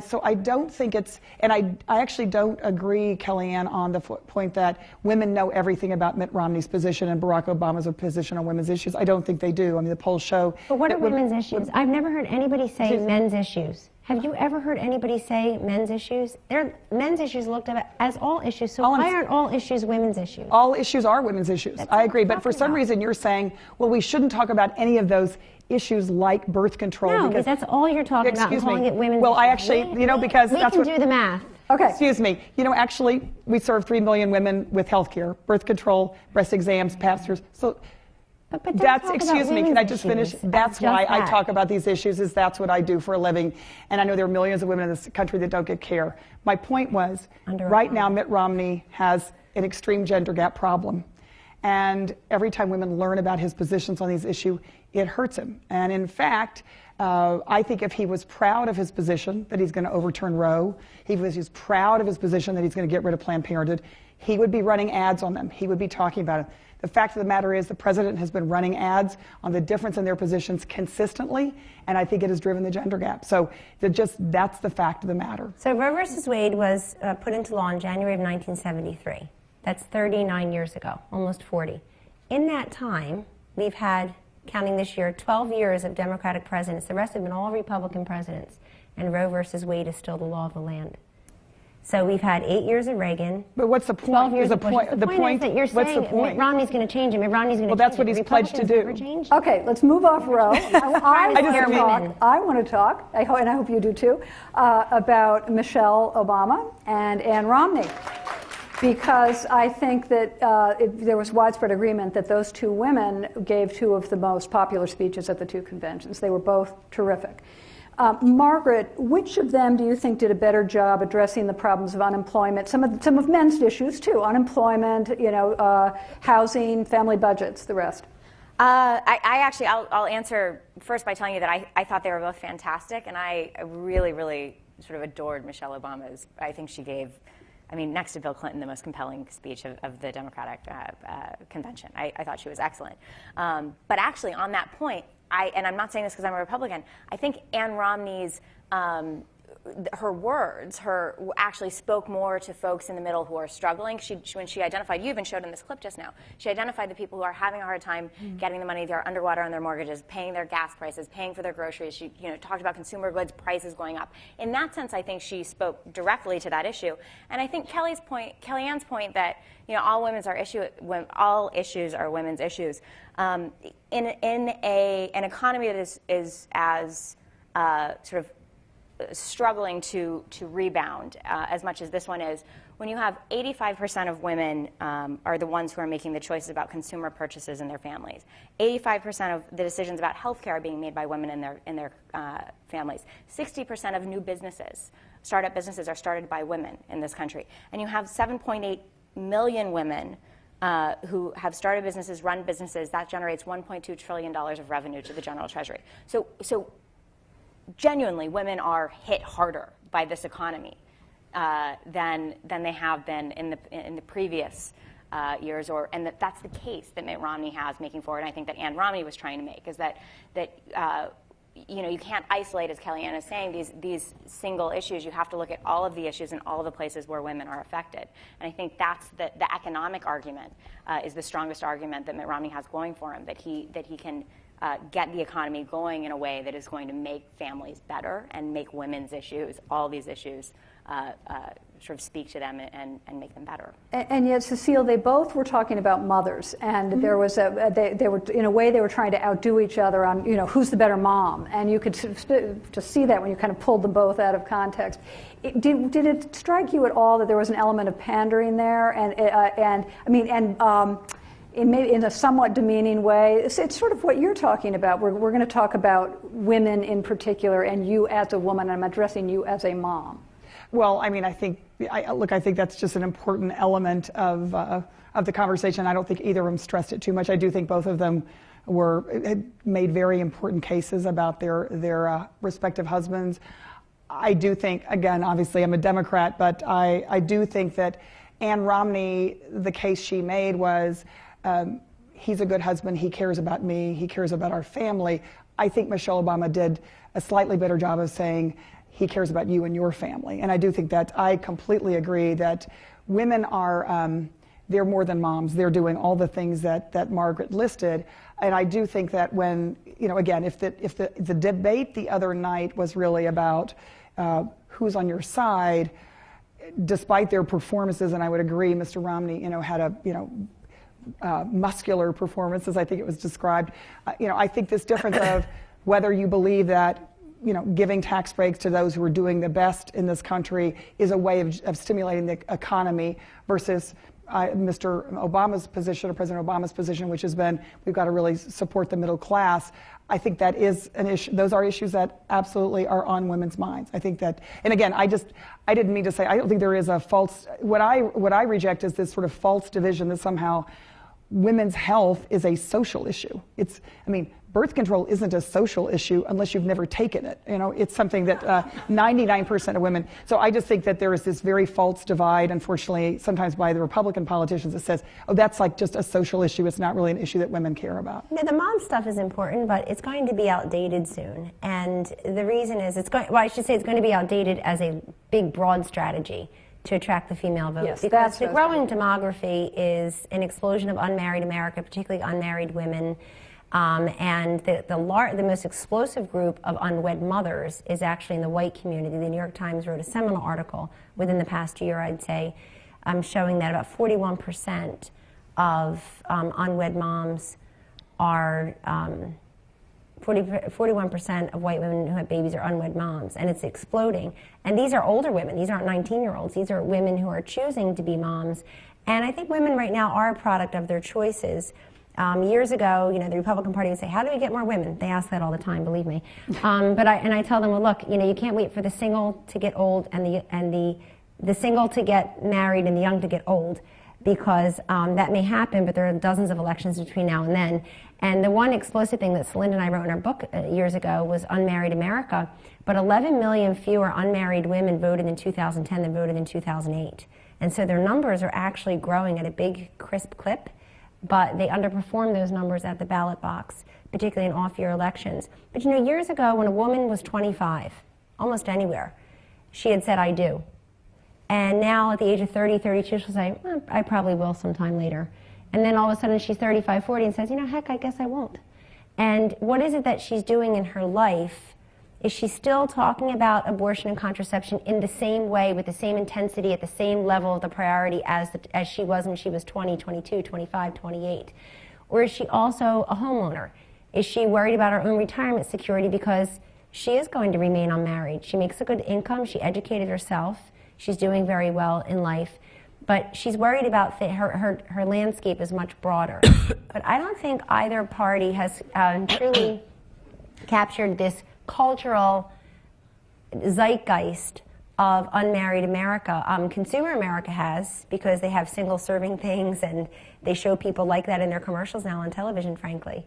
So I don't think it's, and I actually don't agree, Kellyanne, on the point that women know everything about Mitt Romney's position and Barack Obama's position on women's issues. I don't think they do. I mean, the polls show. But what are women's issues? I've never heard anybody say men's issues. Have you ever heard anybody say men's issues? Men's issues looked at as all issues, so why aren't all issues women's issues? All issues are women's issues. I agree, but for some reason you're saying, well, we shouldn't talk about any of those issues like birth control. No, because that's all you're talking about, calling it women's issues. Well, I actually, because we can do the math. Okay. Excuse me. Actually, we serve 3 million women with health care, birth control, breast exams, pass-throughs. So but that's, excuse me, can I just finish? That's why I talk about these issues, is that's what I do for a living. And I know there are millions of women in this country that don't get care. My point was, right now, Mitt Romney has an extreme gender gap problem. And every time women learn about his positions on these issues, it hurts him. And in fact, I think if he was proud of his position that he's going to overturn Roe, he's proud of his position that he's going to get rid of Planned Parenthood, he would be running ads on them. He would be talking about it. The fact of the matter is the president has been running ads on the difference in their positions consistently, and I think it has driven the gender gap. So that's the fact of the matter. So Roe versus Wade was put into law in January of 1973. That's 39 years ago, almost 40. In that time, we've had, counting this year, 12 years of Democratic presidents. The rest have been all Republican presidents. And Roe versus Wade is still the law of the land. So we've had 8 years of Reagan. But what's the point? 12 years of Bush. The point is that you're saying Mitt Romney's going to change him. Mitt Romney's going to change him. Well, that's what he's pledged to do. Okay, let's move off Roe. I want to talk, and I hope you do too, about Michelle Obama and Ann Romney. Because I think that there was widespread agreement that those two women gave two of the most popular speeches at the two conventions. They were both terrific. Margaret, which of them do you think did a better job addressing the problems of unemployment, some of men's issues too, unemployment, housing, family budgets, the rest? I'll answer first by telling you that I thought they were both fantastic, and I really, really sort of adored Michelle Obama's. I think she gave, next to Bill Clinton, the most compelling speech of the Democratic convention. I thought she was excellent. But actually, on that point, and I'm not saying this because I'm a Republican, I think Ann Romney's, her words, actually spoke more to folks in the middle who are struggling. When she identified, you even showed in this clip just now, she identified the people who are having a hard time getting the money, they're underwater on their mortgages, paying their gas prices, paying for their groceries. She talked about consumer goods prices going up. In that sense, I think she spoke directly to that issue. And I think Kellyanne's point that all issues are women's issues. In an economy that is as sort of struggling to rebound as much as this one is, when you have 85% of women are the ones who are making the choices about consumer purchases in their families. 85% of the decisions about health care are being made by women in their families. 60% of new businesses, startup businesses, are started by women in this country. And you have 7.8 million women who have started businesses, run businesses. That generates $1.2 trillion of revenue to the General Treasury. So genuinely, women are hit harder by this economy than they have been in the previous years, and that's the case that Mitt Romney has making forward, and I think that Ann Romney was trying to make, is that you can't isolate, as Kellyanne is saying, these single issues. You have to look at all of the issues and all of the places where women are affected. And I think that's the economic argument is the strongest argument that Mitt Romney has going for him, that he can get the economy going in a way that is going to make families better and make women's issues, all these issues, sort of speak to them and make them better. And yet, Cecile, they both were talking about mothers, and there was they were, in a way, they were trying to outdo each other on, who's the better mom, and you could just see that when you kind of pulled them both out of context. Did it strike you at all that there was an element of pandering there, in a somewhat demeaning way? It's sort of what you're talking about. We're going to talk about women in particular, and you as a woman. I'm addressing you as a mom. Well, I think that's just an important element of the conversation. I don't think either of them stressed it too much. I do think both of them had made very important cases about their respective husbands. I do think, again, obviously I'm a Democrat, but I do think that Ann Romney, the case she made was, he's a good husband, he cares about me, he cares about our family. I think Michelle Obama did a slightly better job of saying, he cares about you and your family. And I do think that I completely agree that women are, they're more than moms. They're doing all the things that Margaret listed. And I do think that when, again, if the debate the other night was really about who's on your side, despite their performances, and I would agree, Mr. Romney, had a, muscular performance, as I think it was described. I think this difference of whether you believe that giving tax breaks to those who are doing the best in this country is a way of stimulating the economy versus Mr. Obama's position, or President Obama's position, which has been, we've got to really support the middle class. I think that is an issue. Those are issues that absolutely are on women's minds. I think that, and again, I didn't mean to say, I don't think there is a false, what I reject is this sort of false division that somehow women's health is a social issue. Birth control isn't a social issue unless you've never taken it. It's something that 99% of women. So I just think that there is this very false divide, unfortunately, sometimes by the Republican politicians, that says, oh, that's like just a social issue. It's not really an issue that women care about. The mom stuff is important, but it's going to be outdated soon. And the reason is it's going to be outdated as a big, broad strategy to attract the female vote. Yes, because the growing demography is an explosion of unmarried America, particularly unmarried women. And the most explosive group of unwed mothers is actually in the white community. The New York Times wrote a seminal article within the past year, I'd say, showing that about 41% of unwed moms are 41% of white women who have babies are unwed moms, and it's exploding. And these are older women. These aren't 19-year-olds. These are women who are choosing to be moms. And I think women right now are a product of their choices. Years ago, the Republican Party would say, how do we get more women? They ask that all the time, believe me. But I tell them, well, look, you can't wait for the single to get old and the single to get married and the young to get old, because that may happen, but there are dozens of elections between now and then. And the one explosive thing that Celinda and I wrote in our book years ago was Unmarried America. But 11 million fewer unmarried women voted in 2010 than voted in 2008. And so their numbers are actually growing at a big, crisp clip. But they underperform those numbers at the ballot box, particularly in off-year elections. But years ago, when a woman was 25, almost anywhere, she had said, I do. And now at the age of 30, 32, she'll say, I probably will sometime later. And then all of a sudden she's 35, 40 and says, heck, I guess I won't. And what is it that she's doing in her life? Is she still talking about abortion and contraception in the same way, with the same intensity, at the same level of the priority as she was when she was 20, 22, 25, 28? Or is she also a homeowner? Is she worried about her own retirement security because she is going to remain unmarried? She makes a good income. She educated herself. She's doing very well in life. But she's worried about her landscape is much broader. But I don't think either party has truly captured this cultural zeitgeist of unmarried America. Consumer America has, because they have single-serving things, and they show people like that in their commercials now on television, frankly,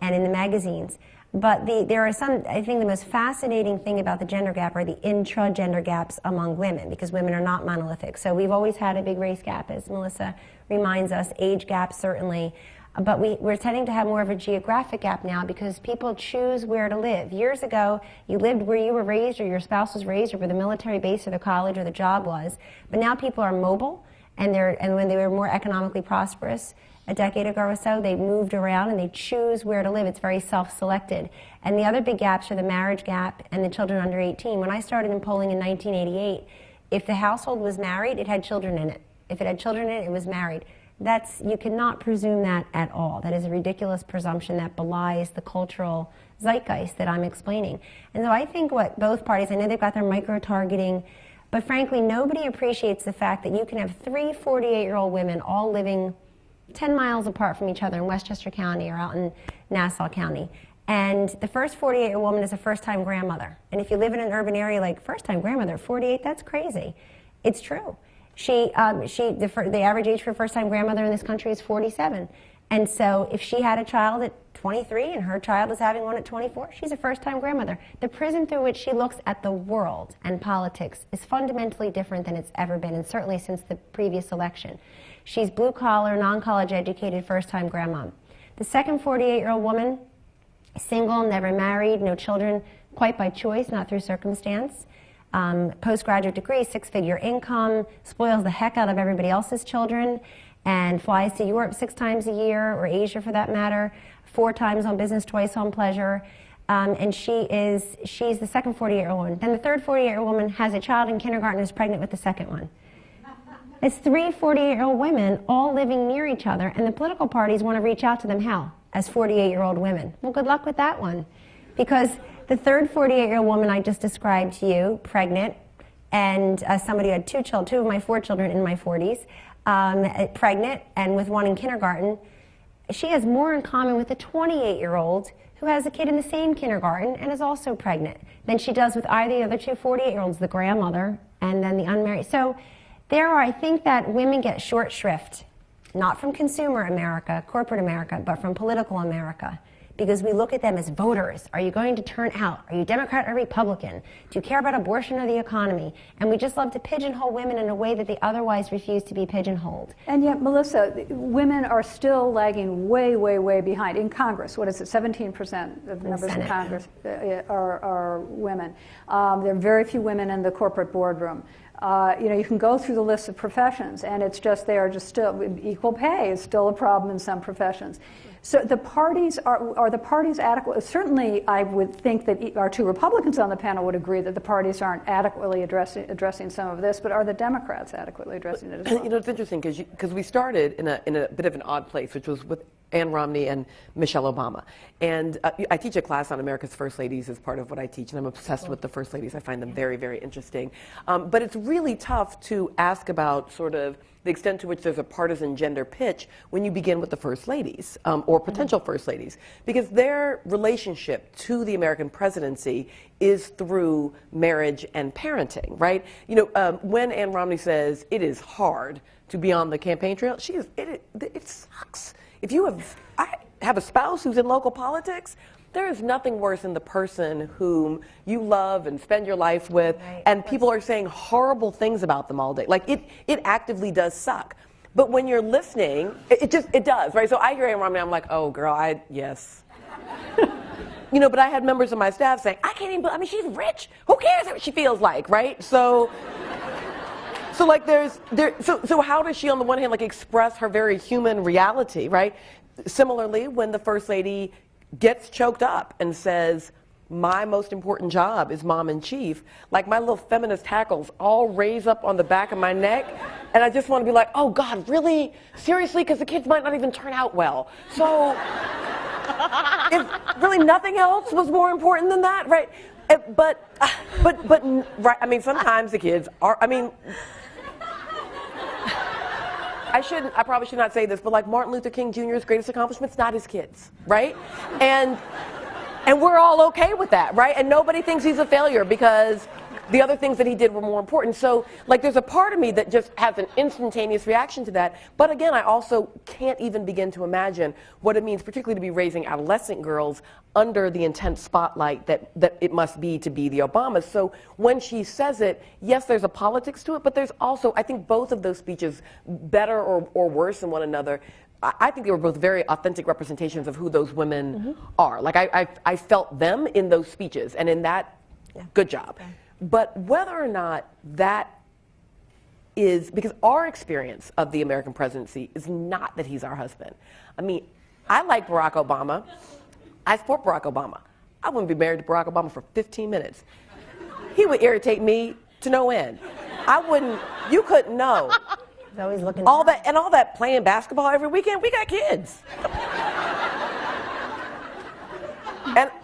and in the magazines. But there are some, I think the most fascinating thing about the gender gap are the intra-gender gaps among women, because women are not monolithic. So we've always had a big race gap, as Melissa reminds us, age gap certainly. But we're tending to have more of a geographic gap now because people choose where to live. Years ago, you lived where you were raised or your spouse was raised or where the military base or the college or the job was. But now people are mobile, and when they were more economically prosperous, a decade ago or so, they moved around and they choose where to live. It's very self-selected. And the other big gaps are the marriage gap and the children under 18. When I started in polling in 1988, if the household was married, it had children in it. If it had children in it, it was married. You cannot presume that at all. That is a ridiculous presumption that belies the cultural zeitgeist that I'm explaining. And so I think what both parties, I know they've got their micro-targeting, but frankly, nobody appreciates the fact that you can have three 48-year-old women all living 10 miles apart from each other in Westchester County or out in Nassau County. And the first 48-year-old woman is a first-time grandmother. And if you live in an urban area like first-time grandmother, 48, that's crazy. It's true. The average age for a first-time grandmother in this country is 47. And so if she had a child at 23 and her child is having one at 24, she's a first-time grandmother. The prism through which she looks at the world and politics is fundamentally different than it's ever been, and certainly since the previous election. She's blue-collar, non-college educated, first-time grandma. The second 48-year-old woman, single, never married, no children, quite by choice, not through circumstance. Postgraduate degree, six-figure income, spoils the heck out of everybody else's children, and flies to Europe 6 times a year, or Asia for that matter, 4 times on business, twice on pleasure. And she's the second 48-year-old woman. Then the third 48-year-old woman has a child in kindergarten and is pregnant with the second one. It's 3 48-year-old women all living near each other, and the political parties want to reach out to them how? As 48-year-old women. Well, good luck with that one. Because the third 48-year-old woman I just described to you, pregnant, and somebody who had 2 of my 4 children in my 40s, pregnant and with one in kindergarten, she has more in common with the 28-year-old who has a kid in the same kindergarten and is also pregnant than she does with either the other 2 48-year-olds, the grandmother and then the unmarried. So I think that women get short shrift, not from consumer America, corporate America, but from political America, because we look at them as voters. Are you going to turn out? Are you Democrat or Republican? Do you care about abortion or the economy? And we just love to pigeonhole women in a way that they otherwise refuse to be pigeonholed. And yet, Melissa, women are still lagging way, way, way behind. In Congress, what is it, 17% of members in Congress are women. There are very few women in the corporate boardroom. You can go through the list of professions, and it's just still equal pay is still a problem in some professions. So the parties are the parties adequate? Certainly, I would think that our 2 Republicans on the panel would agree that the parties aren't adequately addressing some of this. But are the Democrats adequately addressing it as well? It's interesting because we started in a bit of an odd place, which was with Ann Romney and Michelle Obama. And I teach a class on America's First Ladies as part of what I teach, and I'm obsessed with the First Ladies. I find them very, very interesting. But it's really tough to ask about sort of the extent to which there's a partisan gender pitch when you begin with the First Ladies or potential First Ladies, because their relationship to the American presidency is through marriage and parenting, right? When Ann Romney says it is hard to be on the campaign trail, it sucks. If I have a spouse who's in local politics, there is nothing worse than the person whom you love and spend your life with, and people are saying horrible things about them all day. Like, it actively does suck. But when you're listening, it does, right? So I hear Ann Romney, I'm like, oh, girl, yes. But I had members of my staff saying, I can't even, she's rich. Who cares what she feels like, right? So like so how does she on the one hand like express her very human reality, right? Similarly, when the First Lady gets choked up and says, my most important job is mom in chief, like my little feminist hackles all raise up on the back of my neck, and I just want to be like, oh God, really? Seriously? Because the kids might not even turn out well. So if really nothing else was more important than that, right? But right, sometimes the kids are, I probably should not say this, but like Martin Luther King Jr.'s greatest accomplishment's not his kids, right? And we're all okay with that, right? And nobody thinks he's a failure because the other things that he did were more important. So, like, there's a part of me that just has an instantaneous reaction to that. But again, I also can't even begin to imagine what it means, particularly to be raising adolescent girls under the intense spotlight that it must be to be the Obamas. So when she says it, yes, there's a politics to it, but there's also, I think both of those speeches, better or worse than one another, I think they were both very authentic representations of who those women are. Like, I felt them in those speeches, and in that, good job. Yeah. But whether or not that is, because our experience of the American presidency is not that he's our husband. I mean, I like Barack Obama. I support Barack Obama. I wouldn't be married to Barack Obama for 15 minutes. He would irritate me to no end. You couldn't know. He's always looking all that playing basketball every weekend. We got kids.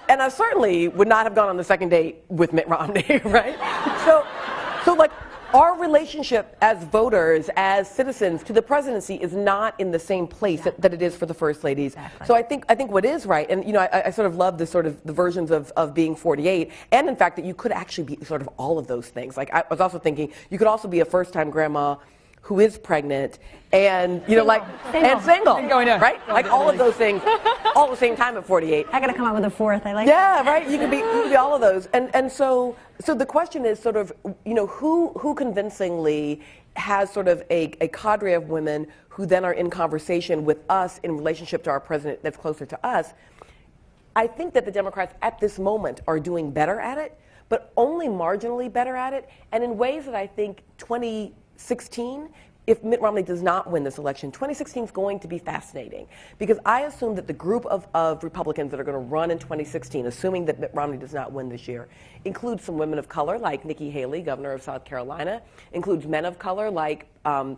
And I certainly would not have gone on the second date with Mitt Romney, right? So like, our relationship as voters, as citizens, to the presidency is not in the same place that it is for the first ladies. Exactly. So I think what is right, and I sort of love the versions of being 48, and in fact that you could actually be sort of all of those things. Like, I was also thinking you could also be a first-time grandma who is pregnant and single. Right? Like all of those things, all at the same time at 48. I got to come up with a fourth. I like. Yeah, right. You could be all of those, and so the question is sort of who convincingly has sort of a cadre of women who then are in conversation with us in relationship to our president that's closer to us. I think that the Democrats at this moment are doing better at it, but only marginally better at it, and in ways that I think 2016, if Mitt Romney does not win this election, 2016 is going to be fascinating, because I assume that the group of Republicans that are going to run in 2016, assuming that Mitt Romney does not win this year, includes some women of color like Nikki Haley, governor of South Carolina, includes men of color like Bobby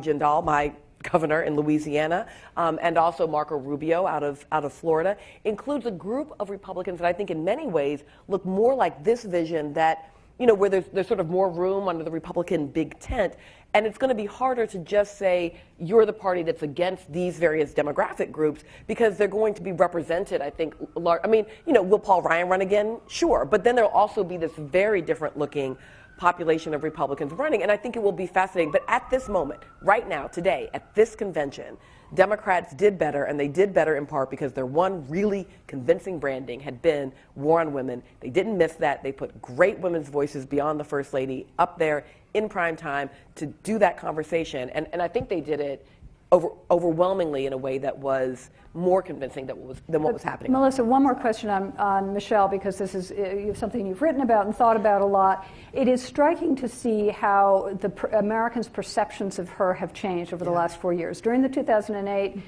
Jindal, my governor in Louisiana, and also Marco Rubio out of Florida, includes a group of Republicans that I think in many ways look more like this vision that, where there's sort of more room under the Republican big tent, and it's going to be harder to just say you're the party that's against these various demographic groups, because they're going to be represented, I think, will Paul Ryan run again? Sure, but then there'll also be this very different looking population of Republicans running, and I think it will be fascinating. But at this moment, right now, today, at this convention, Democrats did better, and they did better in part because their one really convincing branding had been war on women. They didn't miss that. They put great women's voices beyond the First Lady up there in prime time to do that conversation, and I think they did it overwhelmingly in a way that was more convincing than what was happening. Melissa, one more question on Michelle, because this is something you've written about and thought about a lot. It is striking to see how Americans' perceptions of her have changed over the last 4 years. During the 2008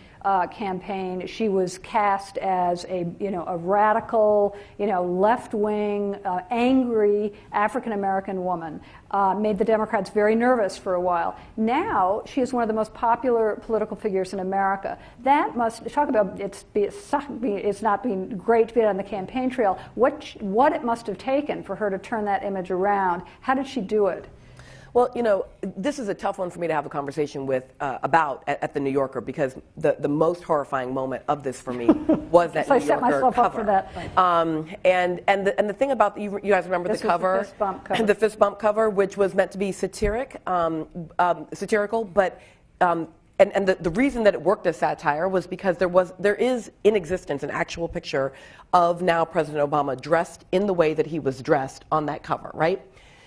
campaign, she was cast as a radical, left-wing, angry African-American woman. Made the Democrats very nervous for a while. Now she is one of the most popular political figures in America. That must talk about it's not being great to be on the campaign trail. What it must have taken for her to turn that image around. How did she do it? Well, this is a tough one for me to have a conversation with about at the New Yorker, because the most horrifying moment of this for me was that so New Yorker I set myself cover. Up for that. And the thing about you guys remember this the cover, the fist bump cover, the fist bump cover, which was meant to be satirical, but. And the reason that it worked as satire was because there is in existence an actual picture of now President Obama dressed in the way that he was dressed on that cover, right?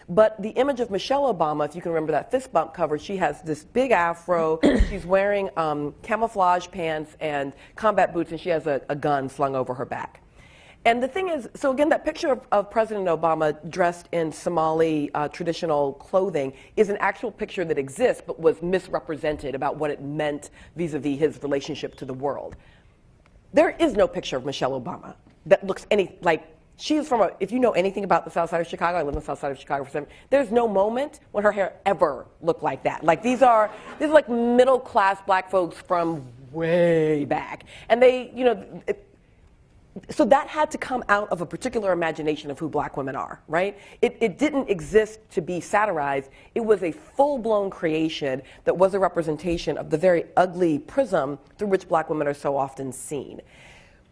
But the image of Michelle Obama, if you can remember that fist bump cover, she has this big afro, she's wearing camouflage pants and combat boots, and she has a gun slung over her back. And the thing is, so again, that picture of President Obama dressed in Somali traditional clothing is an actual picture that exists, but was misrepresented about what it meant vis-a-vis his relationship to the world. There is no picture of Michelle Obama that looks like she's from if you know anything about the South Side of Chicago, I live in the South Side of Chicago for 7 years, there's no moment when her hair ever looked like that. Like these are like middle class black folks from way back. And they, so that had to come out of a particular imagination of who black women are, right? It didn't exist to be satirized. It was a full-blown creation that was a representation of the very ugly prism through which black women are so often seen.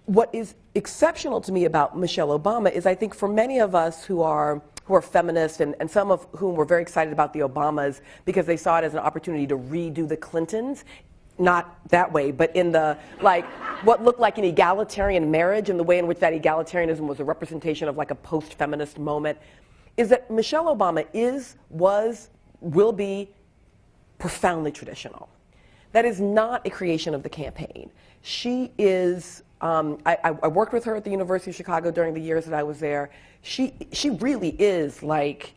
What is exceptional to me about Michelle Obama is I think for many of us who are who are feminists and some of whom were very excited about the Obamas because they saw it as an opportunity to redo the Clintons. Not that way, but in the, like, what looked like an egalitarian marriage and the way in which that egalitarianism was a representation of like a post-feminist moment, is that Michelle Obama will be profoundly traditional. That is not a creation of the campaign. She is, I worked with her at the University of Chicago during the years that I was there. She really is like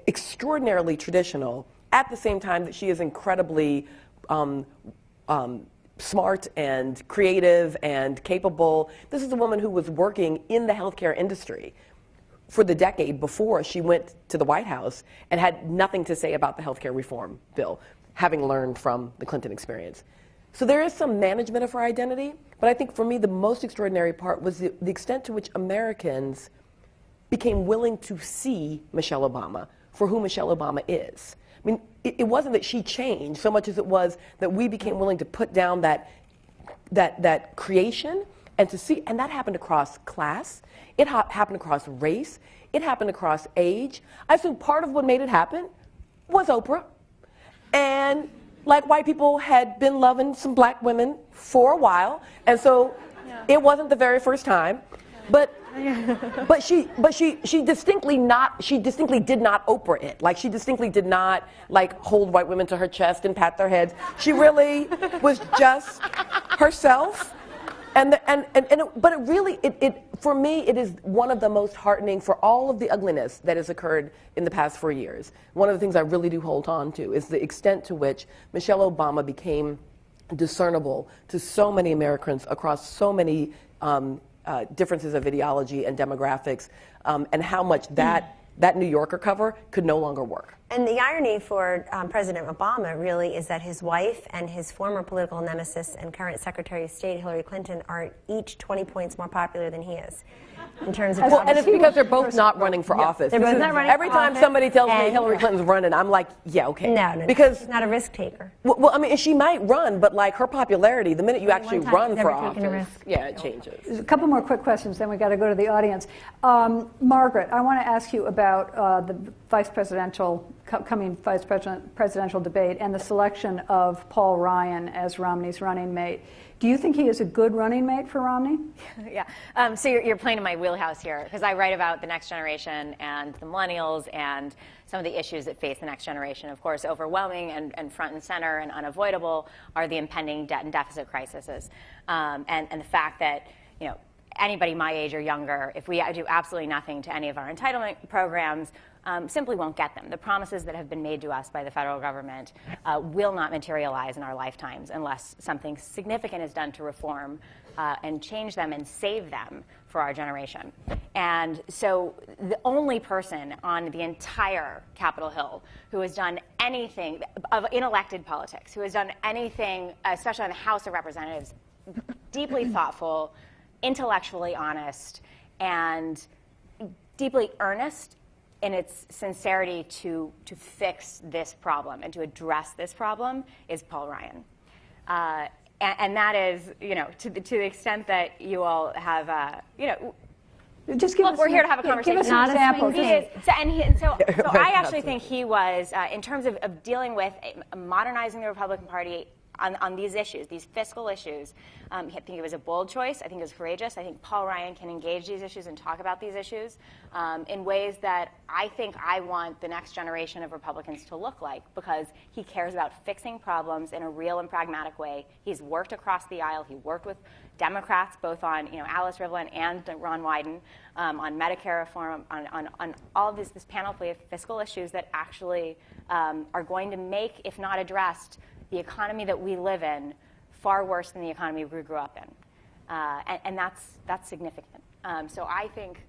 extraordinarily traditional at the same time that she is incredibly smart and creative and capable. This is a woman who was working in the healthcare industry for the decade before she went to the White House and had nothing to say about the healthcare reform bill, having learned from the Clinton experience. So there is some management of her identity, but I think for me the most extraordinary part was the extent to which Americans became willing to see Michelle Obama for who Michelle Obama is. I mean, it wasn't that she changed so much as it was that we became willing to put down that creation and to see, and that happened across class, it happened across race, it happened across age. I assume part of what made it happen was Oprah. And like white people had been loving some black women for a while, and so it wasn't the very first time. But she distinctly did not Oprah it. Like she distinctly did not like hold white women to her chest and pat their heads. She really was just herself. But it really, for me, it is one of the most heartening for all of the ugliness that has occurred in the past 4 years. One of the things I really do hold on to is the extent to which Michelle Obama became discernible to so many Americans across so many differences of ideology and demographics, and how much that New Yorker cover could no longer work. And the irony for President Obama really is that his wife and his former political nemesis and current Secretary of State Hillary Clinton are each 20 points more popular than he is. In terms of and it's because they're both not running for office. They're both not running Every for time office, somebody tells me Hillary Clinton's running, I'm like, yeah, okay. No, because she's not a risk taker. Well, I mean, she might run, but like her popularity, the minute you actually run for office, yeah, it changes. There's a couple more quick questions, then we got to go to the audience. Margaret, I want to ask you about the coming vice presidential debate and the selection of Paul Ryan as Romney's running mate. Do you think he is a good running mate for Romney? Yeah. So you're playing in my wheelhouse here, because I write about the next generation and the millennials and some of the issues that face the next generation. Of course, overwhelming and front and center and unavoidable are the impending debt and deficit crises, and the fact that anybody my age or younger, if we do absolutely nothing to any of our entitlement programs, simply won't get them. The promises that have been made to us by the federal government will not materialize in our lifetimes unless something significant is done to reform and change them and save them for our generation. And so the only person on the entire Capitol Hill who has done anything in elected politics, who has done anything, especially in the House of Representatives, deeply thoughtful, intellectually honest, and deeply earnest in its sincerity to fix this problem and to address this problem is Paul Ryan. And that is, to the extent that you all have, just give us we're here to have a conversation. Give us an example. So I actually think he was, in terms of dealing with modernizing the Republican Party on these issues, these fiscal issues, I think it was a bold choice. I think it was courageous. I think Paul Ryan can engage these issues and talk about these issues in ways that I think I want the next generation of Republicans to look like, because he cares about fixing problems in a real and pragmatic way. He's worked across the aisle. He worked with Democrats, both on Alice Rivlin and Ron Wyden, on Medicare reform, on all of this panoply of fiscal issues that actually are going to make, if not addressed, the economy that we live in far worse than the economy we grew up in. And that's significant. So I think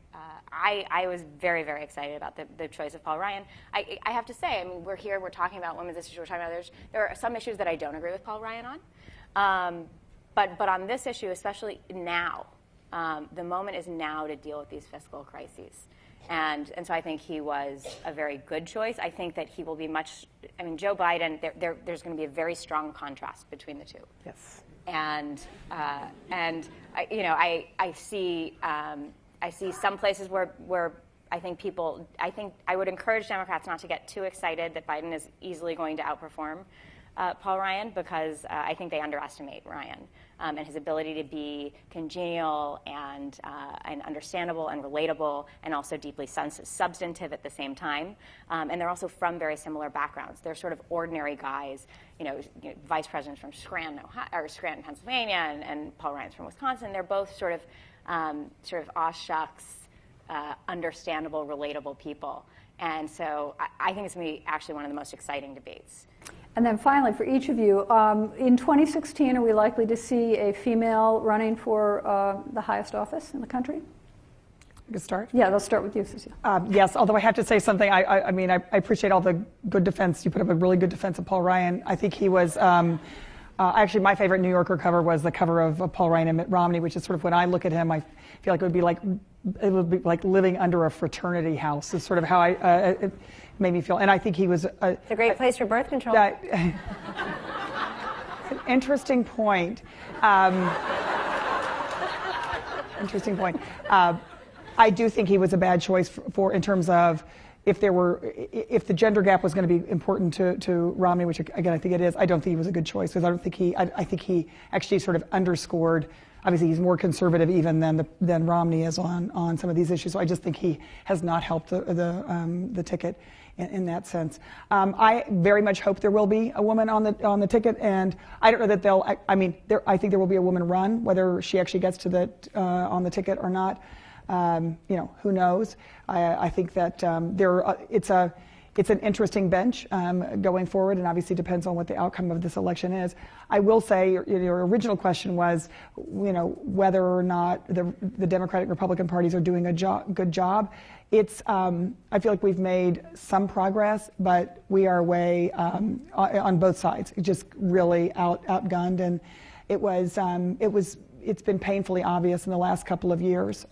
I was very, very excited about the choice of Paul Ryan. I have to say, we're here, we're talking about women's issues, we're talking about there are some issues that I don't agree with Paul Ryan on. But on this issue, especially now, the moment is now to deal with these fiscal crises. And so I think he was a very good choice. I think that he will be Joe Biden, there's going to be a very strong contrast between the two. Yes. And I see some places where I think I would encourage Democrats not to get too excited that Biden is easily going to outperform Paul Ryan, because I think they underestimate Ryan and his ability to be congenial and understandable and relatable, and also deeply substantive at the same time. And they're also from very similar backgrounds. They're sort of ordinary guys, vice presidents from Scranton, Pennsylvania, and Paul Ryan's from Wisconsin. They're both sort of aw shucks, understandable, relatable people. And so I think it's going to be actually one of the most exciting debates. And then finally, for each of you, in 2016, are we likely to see a female running for the highest office in the country? I can start? Yeah, let's start with you, Cecile. Yes, although I have to say something. I mean, I appreciate all the good defense. You put up a really good defense of Paul Ryan. I think he was, actually my favorite New Yorker cover was the cover of Paul Ryan and Mitt Romney, which is sort of, when I look at him, I feel like it would be like living under a fraternity house, is sort of how it made me feel. And I think he was... it's a great place for birth control. It's an interesting point. Interesting point. I do think he was a bad choice for in terms of if the gender gap was going to be important to Romney, which again I think it is. I don't think he was a good choice, because I think he actually sort of underscored. Obviously, he's more conservative even than Romney is on some of these issues. So I just think he has not helped the ticket in that sense. I very much hope there will be a woman on the ticket, and I don't know that they'll. I think there will be a woman run. Whether she actually gets to on the ticket or not, who knows? I think that it's an interesting bench going forward, and obviously depends on what the outcome of this election is. I will say your original question was, whether or not the Democratic Republican parties are doing a good job. I feel like we've made some progress, but we are way on both sides, just really outgunned, and it's been painfully obvious in the last couple of years.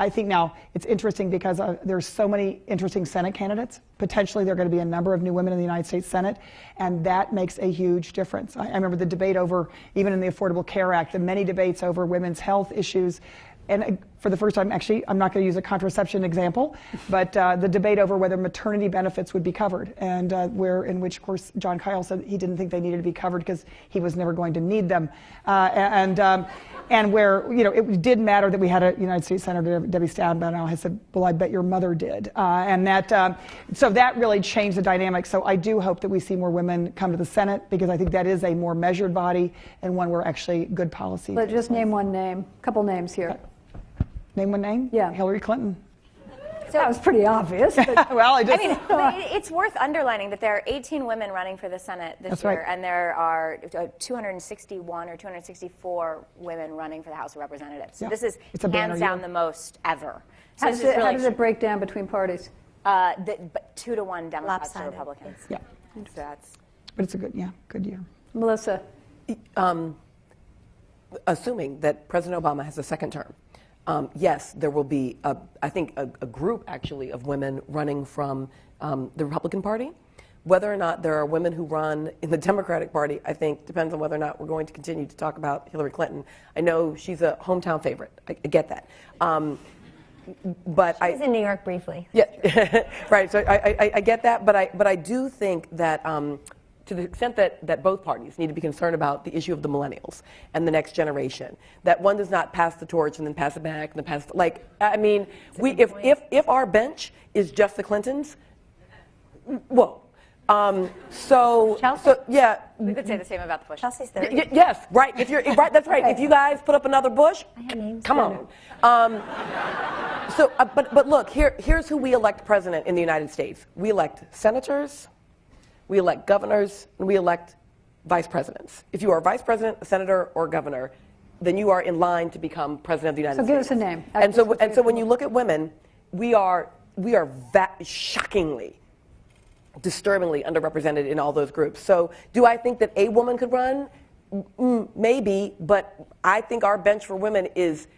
I think now it's interesting because there's so many interesting Senate candidates. Potentially there are going to be a number of new women in the United States Senate, and that makes a huge difference. I remember the debate over, even in the Affordable Care Act, the many debates over women's health issues. And for the first time, actually, I'm not going to use a contraception example, but the debate over whether maternity benefits would be covered, and in which, of course, John Kyle said he didn't think they needed to be covered because he was never going to need them, and where it did matter that we had a United States Senator, Debbie Stabenow, has said, "Well, I bet your mother did," and that so that really changed the dynamic. So I do hope that we see more women come to the Senate, because I think that is a more measured body and one where actually good policy. But just name one name, a couple names here. Name one name? Yeah. Hillary Clinton. So that was pretty obvious. Well, it's worth underlining that there are 18 women running for the Senate this year, and there are 261 or 264 women running for the House of Representatives. So this is hands down the most ever. So how does it break down between parties? 2-to-1 Democrats to Republicans. Yeah. So but it's a good year. Melissa. Assuming that President Obama has a second term, yes, there will be, I think, a group, actually, of women running from the Republican Party. Whether or not there are women who run in the Democratic Party, I think, depends on whether or not we're going to continue to talk about Hillary Clinton. I know she's a hometown favorite. I get that. But she was in New York briefly. Yeah, right. So I get that, but I do think that to the extent that both parties need to be concerned about the issue of the millennials and the next generation, that one does not pass the torch and then pass it back and then pass it, if our bench is just the Clintons, whoa. So yeah, we could say the same about the Bush. Chelsea's 30. Yes, right. If you're right, that's right. Okay. If you guys put up another Bush, come on. But look, here's who we elect president in the United States. We elect senators, we elect governors, and we elect vice presidents. If you are a vice president, a senator, or a governor, then you are in line to become president of the United States. So give us a name. And so when you look at women, we are shockingly, disturbingly underrepresented in all those groups. So do I think that a woman could run? Maybe, but I think our bench for women is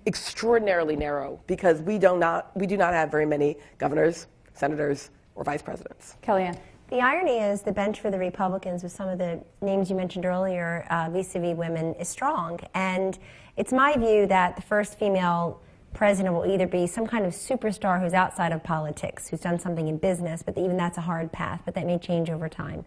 extraordinarily narrow because we do not have very many governors, senators, or vice presidents. Kellyanne. The irony is the bench for the Republicans, with some of the names you mentioned earlier, vis-a-vis women, is strong. And it's my view that the first female president will either be some kind of superstar who's outside of politics, who's done something in business, but even that's a hard path, but that may change over time.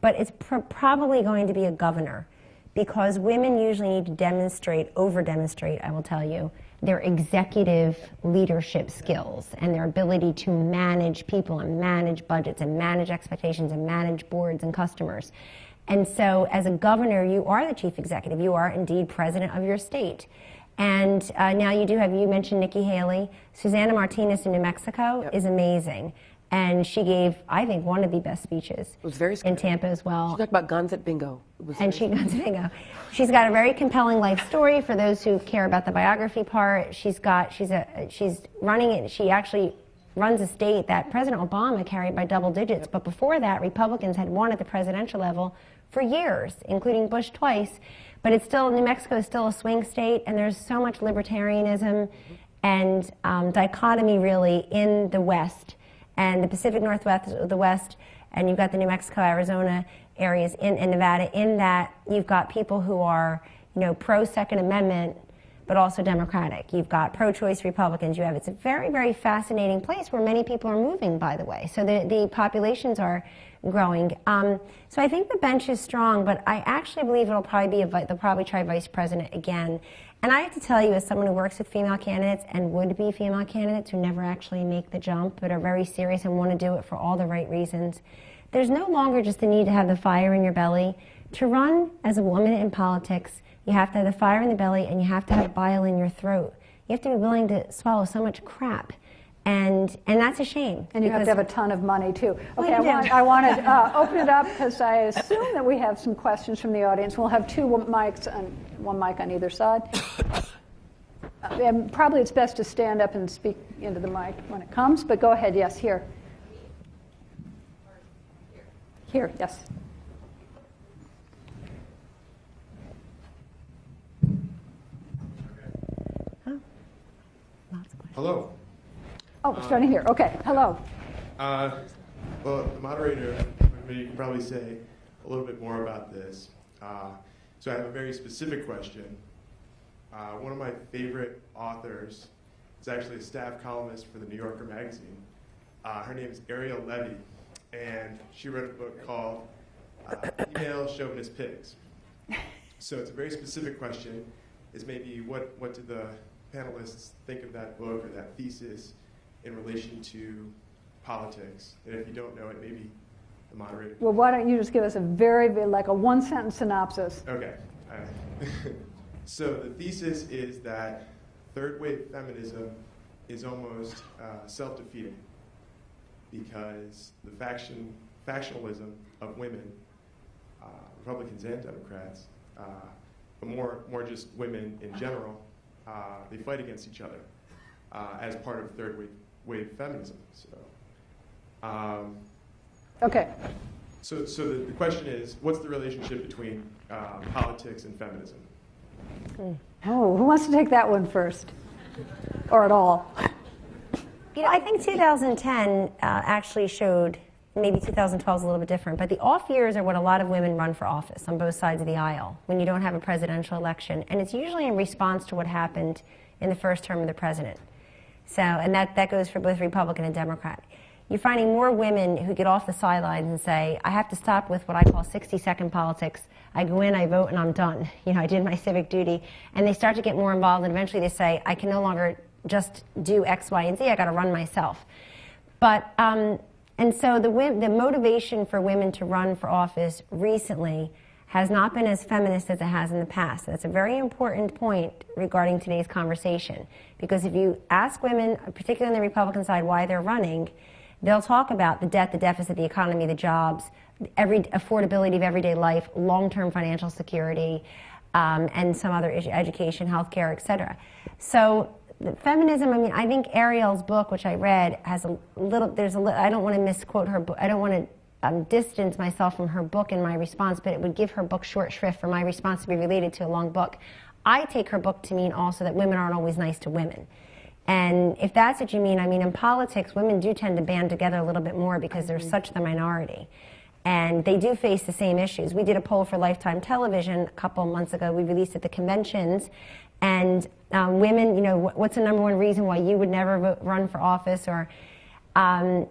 But it's probably going to be a governor, because women usually need to demonstrate, over-demonstrate, I will tell you, their executive leadership skills and their ability to manage people and manage budgets and manage expectations and manage boards and customers. And so as a governor, you are the chief executive. You are indeed president of your state. And now you do have, you mentioned Nikki Haley. Susana Martinez in New Mexico is amazing. And she gave, I think, one of the best speeches in Tampa as well. She talked about guns at bingo. Guns at bingo. She's got a very compelling life story for those who care about the biography part. She's running it. She actually runs a state that President Obama carried by double digits. But before that, Republicans had won at the presidential level for years, including Bush twice. But it's still, New Mexico is still a swing state, and there's so much libertarianism and dichotomy really in the West. And the Pacific Northwest, the West, and you've got the New Mexico, Arizona areas in Nevada, in that you've got people who are, pro-Second Amendment, but also Democratic. You've got pro-choice Republicans. It's a very, very fascinating place where many people are moving, by the way. So the populations are growing. So I think the bench is strong, but I actually believe they'll probably try vice president again. And I have to tell you, as someone who works with female candidates and would-be female candidates who never actually make the jump but are very serious and want to do it for all the right reasons, there's no longer just the need to have the fire in your belly. To run as a woman in politics, you have to have the fire in the belly and you have to have bile in your throat. You have to be willing to swallow so much crap. And that's a shame. And you have to have a ton of money, too. Okay, I want to open it up because I assume that we have some questions from the audience. We'll have two mics, and one mic on either side. And probably it's best to stand up and speak into the mic when it comes, but go ahead. Yes, here. Here, yes. Hello. Oh, we're starting here. Okay, hello. Well, the moderator can probably say a little bit more about this. So I have a very specific question. One of my favorite authors is actually a staff columnist for the New Yorker magazine. Her name is Ariel Levy, and she wrote a book called Female Chauvinist Pigs. So it's a very specific question. Is maybe what did the panelists think of that book or that thesis in relation to politics? And if you don't know it, maybe the moderator. Well, why don't you just give us a very like a one-sentence synopsis? Okay. So the thesis is that third-wave feminism is almost self-defeating because the factionalism of women, Republicans and Democrats, but more just women in general, they fight against each other as part of third-wave feminism. So, okay. So the question is, what's the relationship between politics and feminism? Oh, who wants to take that one first? Or at all? I think 2010 actually showed, maybe 2012 is a little bit different, but the off years are what a lot of women run for office on both sides of the aisle when you don't have a presidential election. And it's usually in response to what happened in the first term of the president. So, and that goes for both Republican and Democrat. You're finding more women who get off the sidelines and say, I have to stop with what I call 60-second politics. I go in, I vote, and I'm done. I did my civic duty. And they start to get more involved, and eventually they say, I can no longer just do X, Y, and Z. I got to run myself. But, and so the motivation for women to run for office recently has not been as feminist as it has in the past. That's a very important point regarding today's conversation. Because if you ask women, particularly on the Republican side, why they're running, they'll talk about the debt, the deficit, the economy, the jobs, affordability of everyday life, long-term financial security, and some other issue, education, healthcare, et cetera. So feminism, I think Ariel's book, which I read, has a little, I don't want to misquote her book, I don't want to distance myself from her book in my response, but it would give her book short shrift for my response to be related to a long book. I take her book to mean also that women aren't always nice to women. And if that's what you mean, in politics, women do tend to band together a little bit more because they're such the minority. And they do face the same issues. We did a poll for Lifetime Television a couple of months ago. We released at the conventions. And women, what's the number one reason why you would never run for office? Or a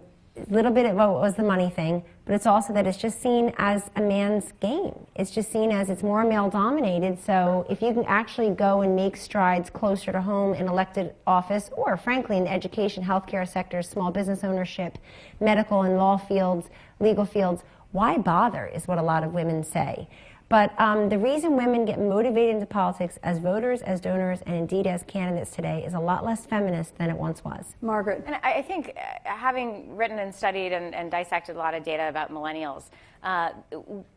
little bit of what was the money thing, but it's also that it's just seen as a man's game. It's just seen as it's more male-dominated. So if you can actually go and make strides closer to home in elected office, or frankly in the education, healthcare sectors, small business ownership, medical and law fields, legal fields, why bother is what a lot of women say. But the reason women get motivated into politics as voters, as donors, and indeed as candidates today is a lot less feminist than it once was. Margaret. And I think having written and studied and dissected a lot of data about millennials,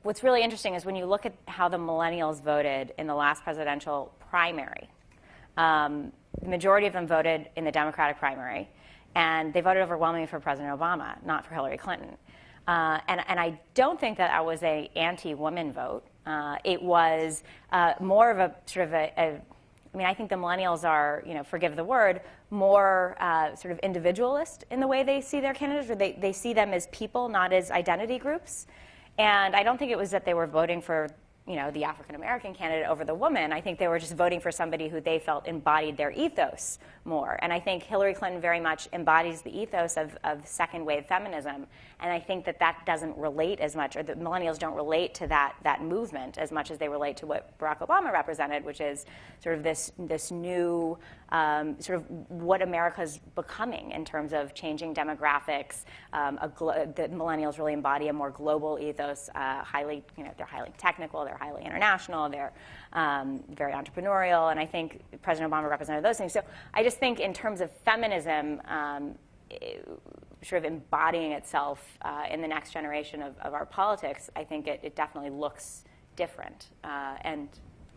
what's really interesting is when you look at how the millennials voted in the last presidential primary, the majority of them voted in the Democratic primary, and they voted overwhelmingly for President Obama, not for Hillary Clinton. And I don't think that was an anti-woman vote. It was more of a sort of I think the millennials are, forgive the word, more sort of individualist in the way they see their candidates, or they see them as people, not as identity groups. And I don't think it was that they were voting for, the African-American candidate over the woman. I think they were just voting for somebody who they felt embodied their ethos more. And I think Hillary Clinton very much embodies the ethos of second-wave feminism. And I think that doesn't relate as much, or the millennials don't relate to that movement as much as they relate to what Barack Obama represented, which is sort of this new sort of what America's becoming in terms of changing demographics. The millennials really embody a more global ethos, they're highly technical, they're highly international, they're very entrepreneurial, and I think President Obama represented those things. So I just think in terms of feminism, sort of embodying itself in the next generation of our politics, I think it definitely looks different.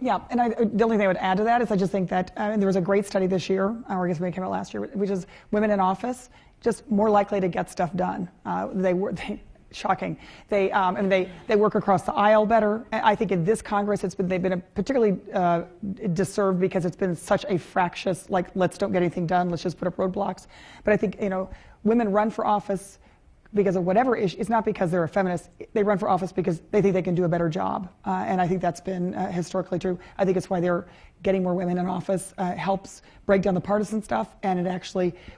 Yeah, and the only thing I would add to that is I just think that there was a great study this year, or I guess maybe it came out last year, which is women in office just more likely to get stuff done. Shocking. They work across the aisle better. I think in this Congress, they've been particularly disserved because it's been such a fractious, let's don't get anything done, let's just put up roadblocks. But I think women run for office because of whatever issue. It's not because they're a feminist. They run for office because they think they can do a better job, and I think that's been historically true. I think it's why they're getting more women in office helps break down the partisan stuff, and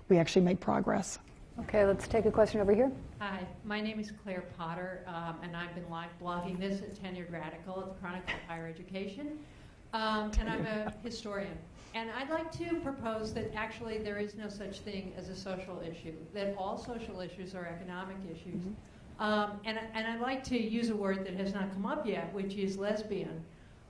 we actually make progress. Okay, let's take a question over here. Hi, my name is Claire Potter, and I've been live blogging this at Tenured Radical at the Chronicle of Higher Education, and I'm a historian. And I'd like to propose that actually there is no such thing as a social issue, that all social issues are economic issues. And I'd like to use a word that has not come up yet, which is lesbian.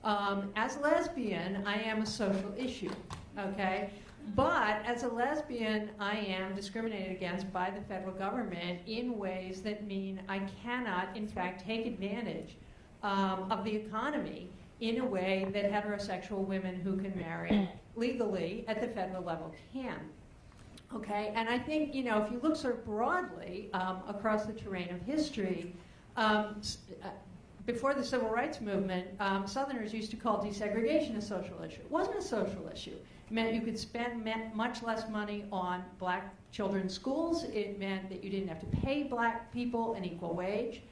As a lesbian, I am a social issue, okay? But as a lesbian, I am discriminated against by the federal government in ways that mean I cannot, in fact, take advantage of the economy in a way that heterosexual women who can marry legally at the federal level can. Okay, and I think, if you look sort of broadly across the terrain of history, before the Civil Rights Movement, Southerners used to call desegregation a social issue. It wasn't a social issue. It meant you could spend much less money on black children's schools. It meant that you didn't have to pay black people an equal wage.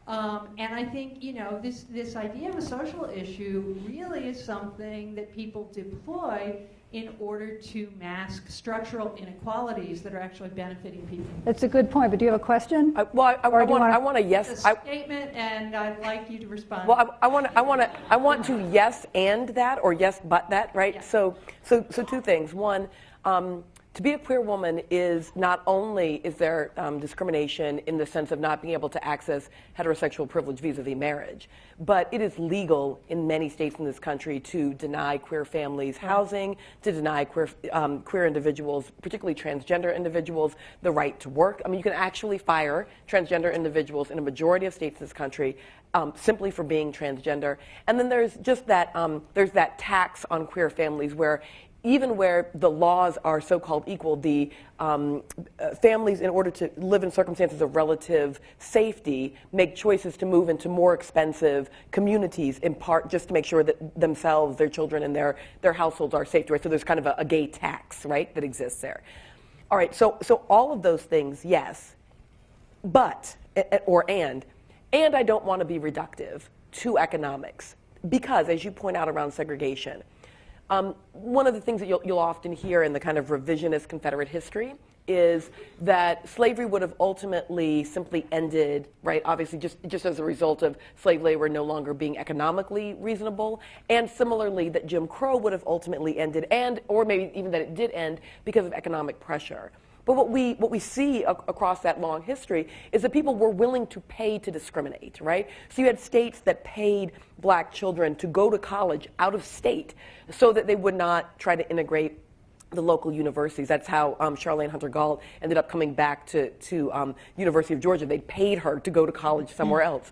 And I think, this idea of a social issue really is something that people deploy in order to mask structural inequalities that are actually benefiting people. That's a good point, but do you have a question? I want a yes. It's a statement, and I'd like you to respond. Well, I want to yes and that, or yes but that, right? Yeah. So two things. One, to be a queer woman is not only is there discrimination in the sense of not being able to access heterosexual privilege vis-a-vis marriage, but it is legal in many states in this country to deny queer families housing, to deny queer individuals, particularly transgender individuals, the right to work. I mean, you can actually fire transgender individuals in a majority of states in this country simply for being transgender. And then there's just that there's that tax on queer families where even where the laws are so-called equal, the families, in order to live in circumstances of relative safety, make choices to move into more expensive communities, in part just to make sure that themselves, their children, and their households are safe. Right? So there's kind of a gay tax, right, that exists there. All right, so all of those things, yes, but, or and, And I don't want to be reductive to economics because, as you point out around segregation, one of the things that you'll often hear in the kind of revisionist Confederate history is that slavery would have ultimately simply ended, right, obviously just as a result of slave labor no longer being economically reasonable, and similarly that Jim Crow would have ultimately ended, or maybe even that it did end because of economic pressure. But what we see across that long history is that people were willing to pay to discriminate, right? So you had states that paid black children to go to college out of state so that they would not try to integrate the local universities. That's how Charlene Hunter Galt ended up coming back to University of Georgia. They paid her to go to college somewhere else.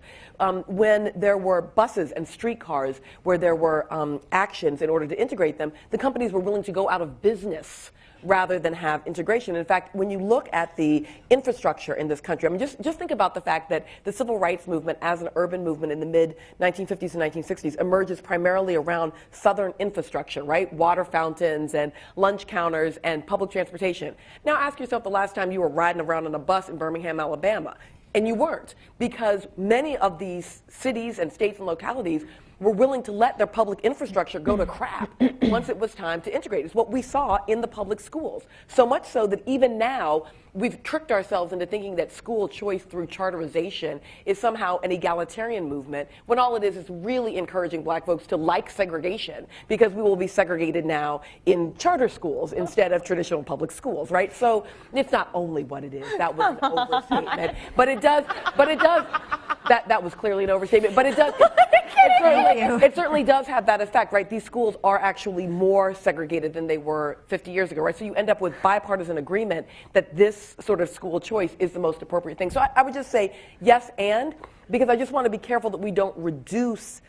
When there were buses and streetcars where there were actions in order to integrate them, the companies were willing to go out of business rather than have integration. In fact, when you look at the infrastructure in this country, I mean, just think about the fact that the civil rights movement as an urban movement in the mid-1950s and 1960s emerges primarily around southern infrastructure, right? Water fountains and lunch counters and public transportation. Now ask yourself the last time you were riding around on a bus in Birmingham, Alabama. And you weren't, because many of these cities and states and localities were willing to let their public infrastructure go to crap once it was time to integrate. It's what we saw in the public schools. So much so that even now, we've tricked ourselves into thinking that school choice through charterization is somehow an egalitarian movement, when all it is really encouraging black folks to like segregation, because we will be segregated now in charter schools instead of traditional public schools, right? So it's not only what it is. That was an overstatement. But it does, that was clearly an overstatement, but it does, it certainly does have that effect, right? These schools are actually more segregated than they were 50 years ago, right? So you end up with bipartisan agreement that this sort of school choice is the most appropriate thing. So I would just say yes and, because I just want to be careful that we don't reduce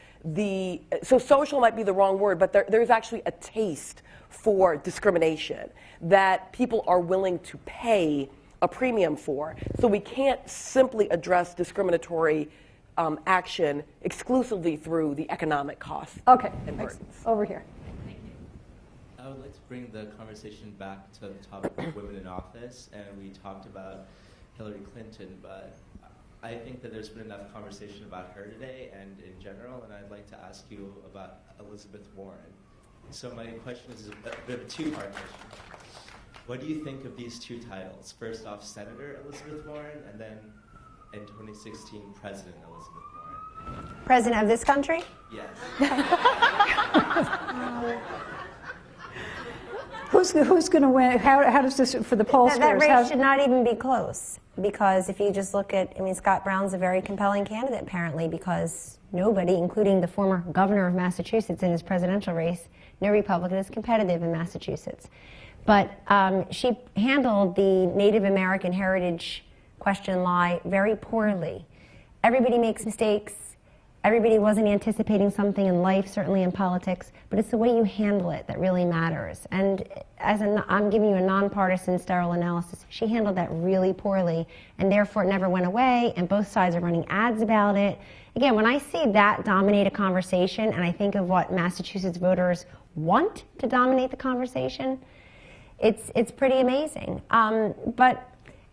so social might be the wrong word, but there's actually a taste for discrimination that people are willing to pay a premium for. So we can't simply address discriminatory action exclusively through the economic costs. Okay, and burdens. Over here. I would like to bring the conversation back to the topic of women in office, and we talked about Hillary Clinton, but I think that there's been enough conversation about her today and in general, and I'd like to ask you about Elizabeth Warren. So my question is a bit of a two-part question. What do you think of these two titles? First off, Senator Elizabeth Warren, and then in 2016, President Elizabeth Warren. President of this country? Yes. Who's going to win? How does this, for the pollsters? That race should not even be close, because if you just look at, Scott Brown's a very compelling candidate, apparently, because nobody, including the former governor of Massachusetts in his presidential race, no Republican is competitive in Massachusetts. But she handled the Native American heritage question lie very poorly. Everybody makes mistakes. Everybody wasn't anticipating something in life, certainly in politics, but it's the way you handle it that really matters. And I'm giving you a nonpartisan, sterile analysis. She handled that really poorly, and therefore it never went away, and both sides are running ads about it. Again, when I see that dominate a conversation, and I think of what Massachusetts voters want to dominate the conversation, it's pretty amazing. But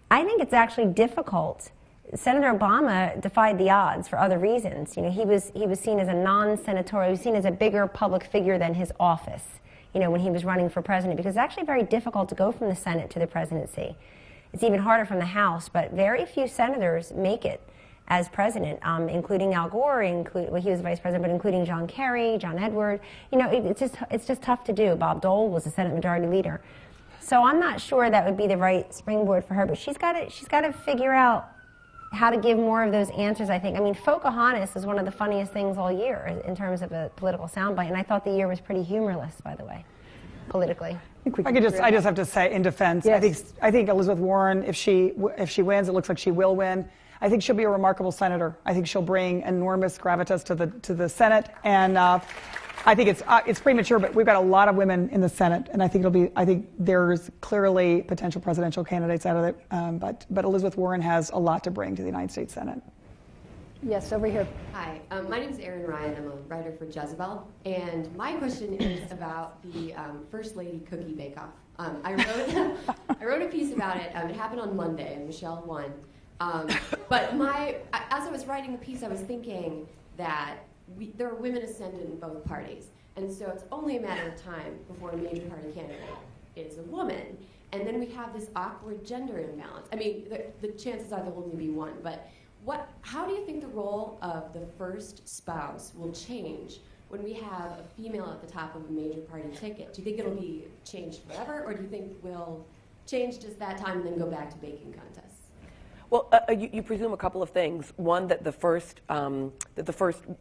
I think it's actually difficult. Senator Obama defied the odds for other reasons. He was seen as a non-senatorial, he was seen as a bigger public figure than his office, when he was running for president, because it's actually very difficult to go from the Senate to the presidency. It's even harder from the House, but very few senators make it as president, including Al Gore, he was vice president, but including John Kerry, John Edward. It's just tough to do. Bob Dole was the Senate Majority Leader. So I'm not sure that would be the right springboard for her, but she's got to figure out how to give more of those answers, I think. Pocahontas is one of the funniest things all year in terms of a political soundbite, and I thought the year was pretty humorless, by the way, politically. I just have to say, in defense, yes. I think Elizabeth Warren, if she wins, it looks like she will win. I think she'll be a remarkable senator. I think she'll bring enormous gravitas to the Senate, and I think it's premature, but we've got a lot of women in the Senate, and I think there's clearly potential presidential candidates out of it. But Elizabeth Warren has a lot to bring to the United States Senate. Yes, over here. Hi, my name is Erin Ryan. I'm a writer for Jezebel, and my question is about the First Lady Cookie Bake-Off. I wrote a piece about it. It happened on Monday, and Michelle won. But as I was writing the piece, I was thinking that there are women ascendant in both parties. And so it's only a matter of time before a major party candidate is a woman. And then we have this awkward gender imbalance. I mean, the chances are there will only be one. But how do you think the role of the first spouse will change when we have a female at the top of a major party ticket? Do you think it'll be changed forever, or do you think we'll change just that time and then go back to baking contests? Well, you presume a couple of things. One, that the first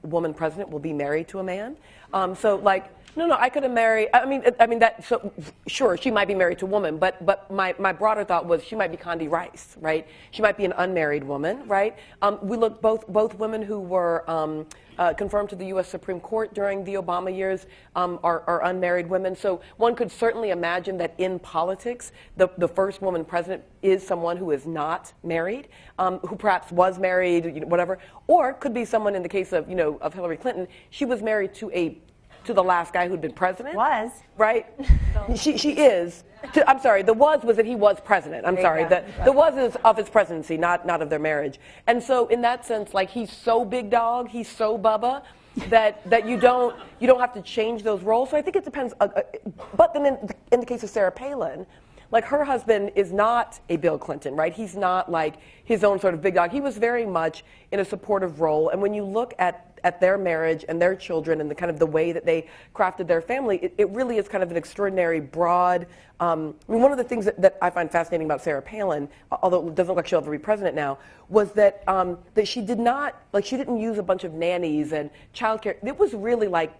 woman president will be married to a man. No, I could have married. I mean that. So sure, she might be married to a woman, but my broader thought was she might be Condi Rice, right? She might be an unmarried woman, right? We look both women who were confirmed to the U.S. Supreme Court during the Obama years are unmarried women. So one could certainly imagine that in politics, the first woman president is someone who is not married, who perhaps was married, whatever, or could be someone in the case of of Hillary Clinton. She was married to the last guy who'd been president. Was. Right? She is. I'm sorry, the was that he was president. I'm sorry. The was is of his presidency, not of their marriage. And so in that sense, like, he's so big dog, he's so Bubba, that you don't have to change those roles. So I think it depends. But then in the case of Sarah Palin, like, her husband is not a Bill Clinton, right? He's not like his own sort of big dog. He was very much in a supportive role. And when you look at their marriage and their children and the kind of the way that they crafted their family, it really is kind of an extraordinary, broad. One of the things that I find fascinating about Sarah Palin, although it doesn't look like she'll ever be president now, was that she didn't use a bunch of nannies and childcare. It was really like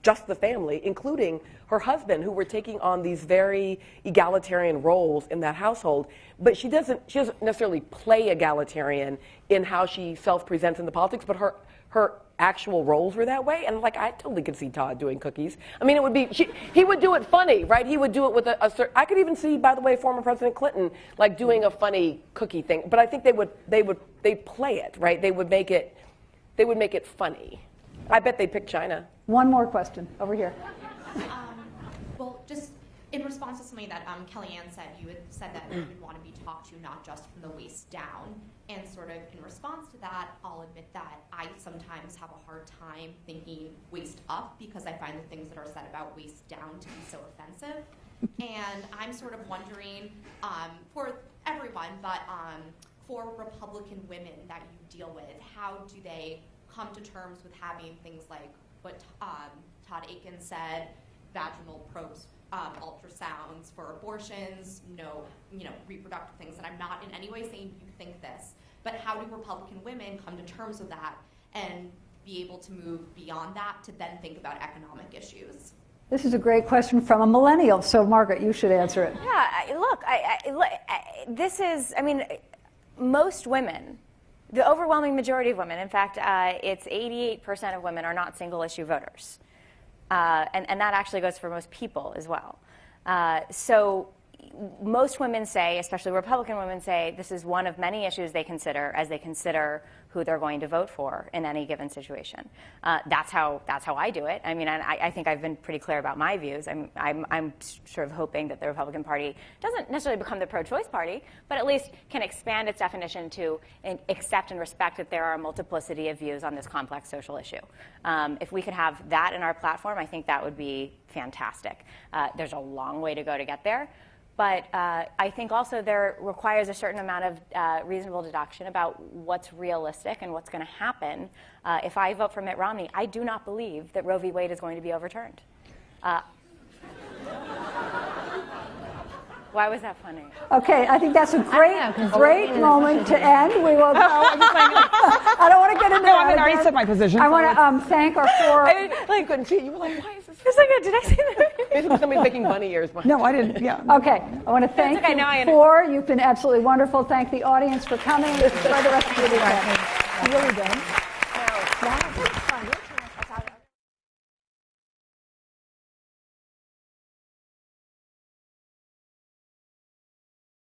just the family, including her husband, who were taking on these very egalitarian roles in that household. But she doesn't necessarily play egalitarian in how she self-presents in the politics, but her actual roles were that way. And like, I totally could see Todd doing cookies. I mean, it would be, he would do it funny, right? He would do it with I could even see, by the way, former President Clinton, like, doing a funny cookie thing. But I think they'd play it, right? They would make it funny. I bet they'd pick China. One more question over here. Well, just in response to something that Kellyanne said, you had said that women want to be talked to not just from the waist down. And sort of in response to that, I'll admit that I sometimes have a hard time thinking waist up, because I find the things that are said about waist down to be so offensive. And I'm sort of wondering, for everyone, but for Republican women that you deal with, how do they come to terms with having things like what Todd Aiken said, vaginal probes, ultrasounds for abortions, no, reproductive things, and I'm not in any way saying you think this, but how do Republican women come to terms with that and be able to move beyond that to then think about economic issues? This is a great question from a millennial, so Margaret, you should answer it. Yeah, most women, the overwhelming majority of women, in fact, it's 88% of women are not single-issue voters. And that actually goes for most people as well. So most women say, especially Republican women say, this is one of many issues they consider as they consider who they're going to vote for in any given situation. That's how I do it. I mean, I think I've been pretty clear about my views. I'm sort of hoping that the Republican Party doesn't necessarily become the pro-choice party, but at least can expand its definition to accept and respect that there are a multiplicity of views on this complex social issue. If we could have that in our platform, I think that would be fantastic. There's a long way to go to get there. But I think also there requires a certain amount of reasonable deduction about what's realistic and what's going to happen. If I vote for Mitt Romney, I do not believe that Roe v. Wade is going to be overturned. Why was that funny? Okay, I think that's a great moment to end. We will. I don't want to get into that. I already said my position. I want to thank our four. I couldn't see. You were like, why is this? It's like, did I say that? Maybe somebody's making bunny ears. No, I didn't. Yeah. Okay, I want to thank you four. You've been absolutely wonderful. Thank the audience for coming. Enjoy the rest of your weekend. You really don't.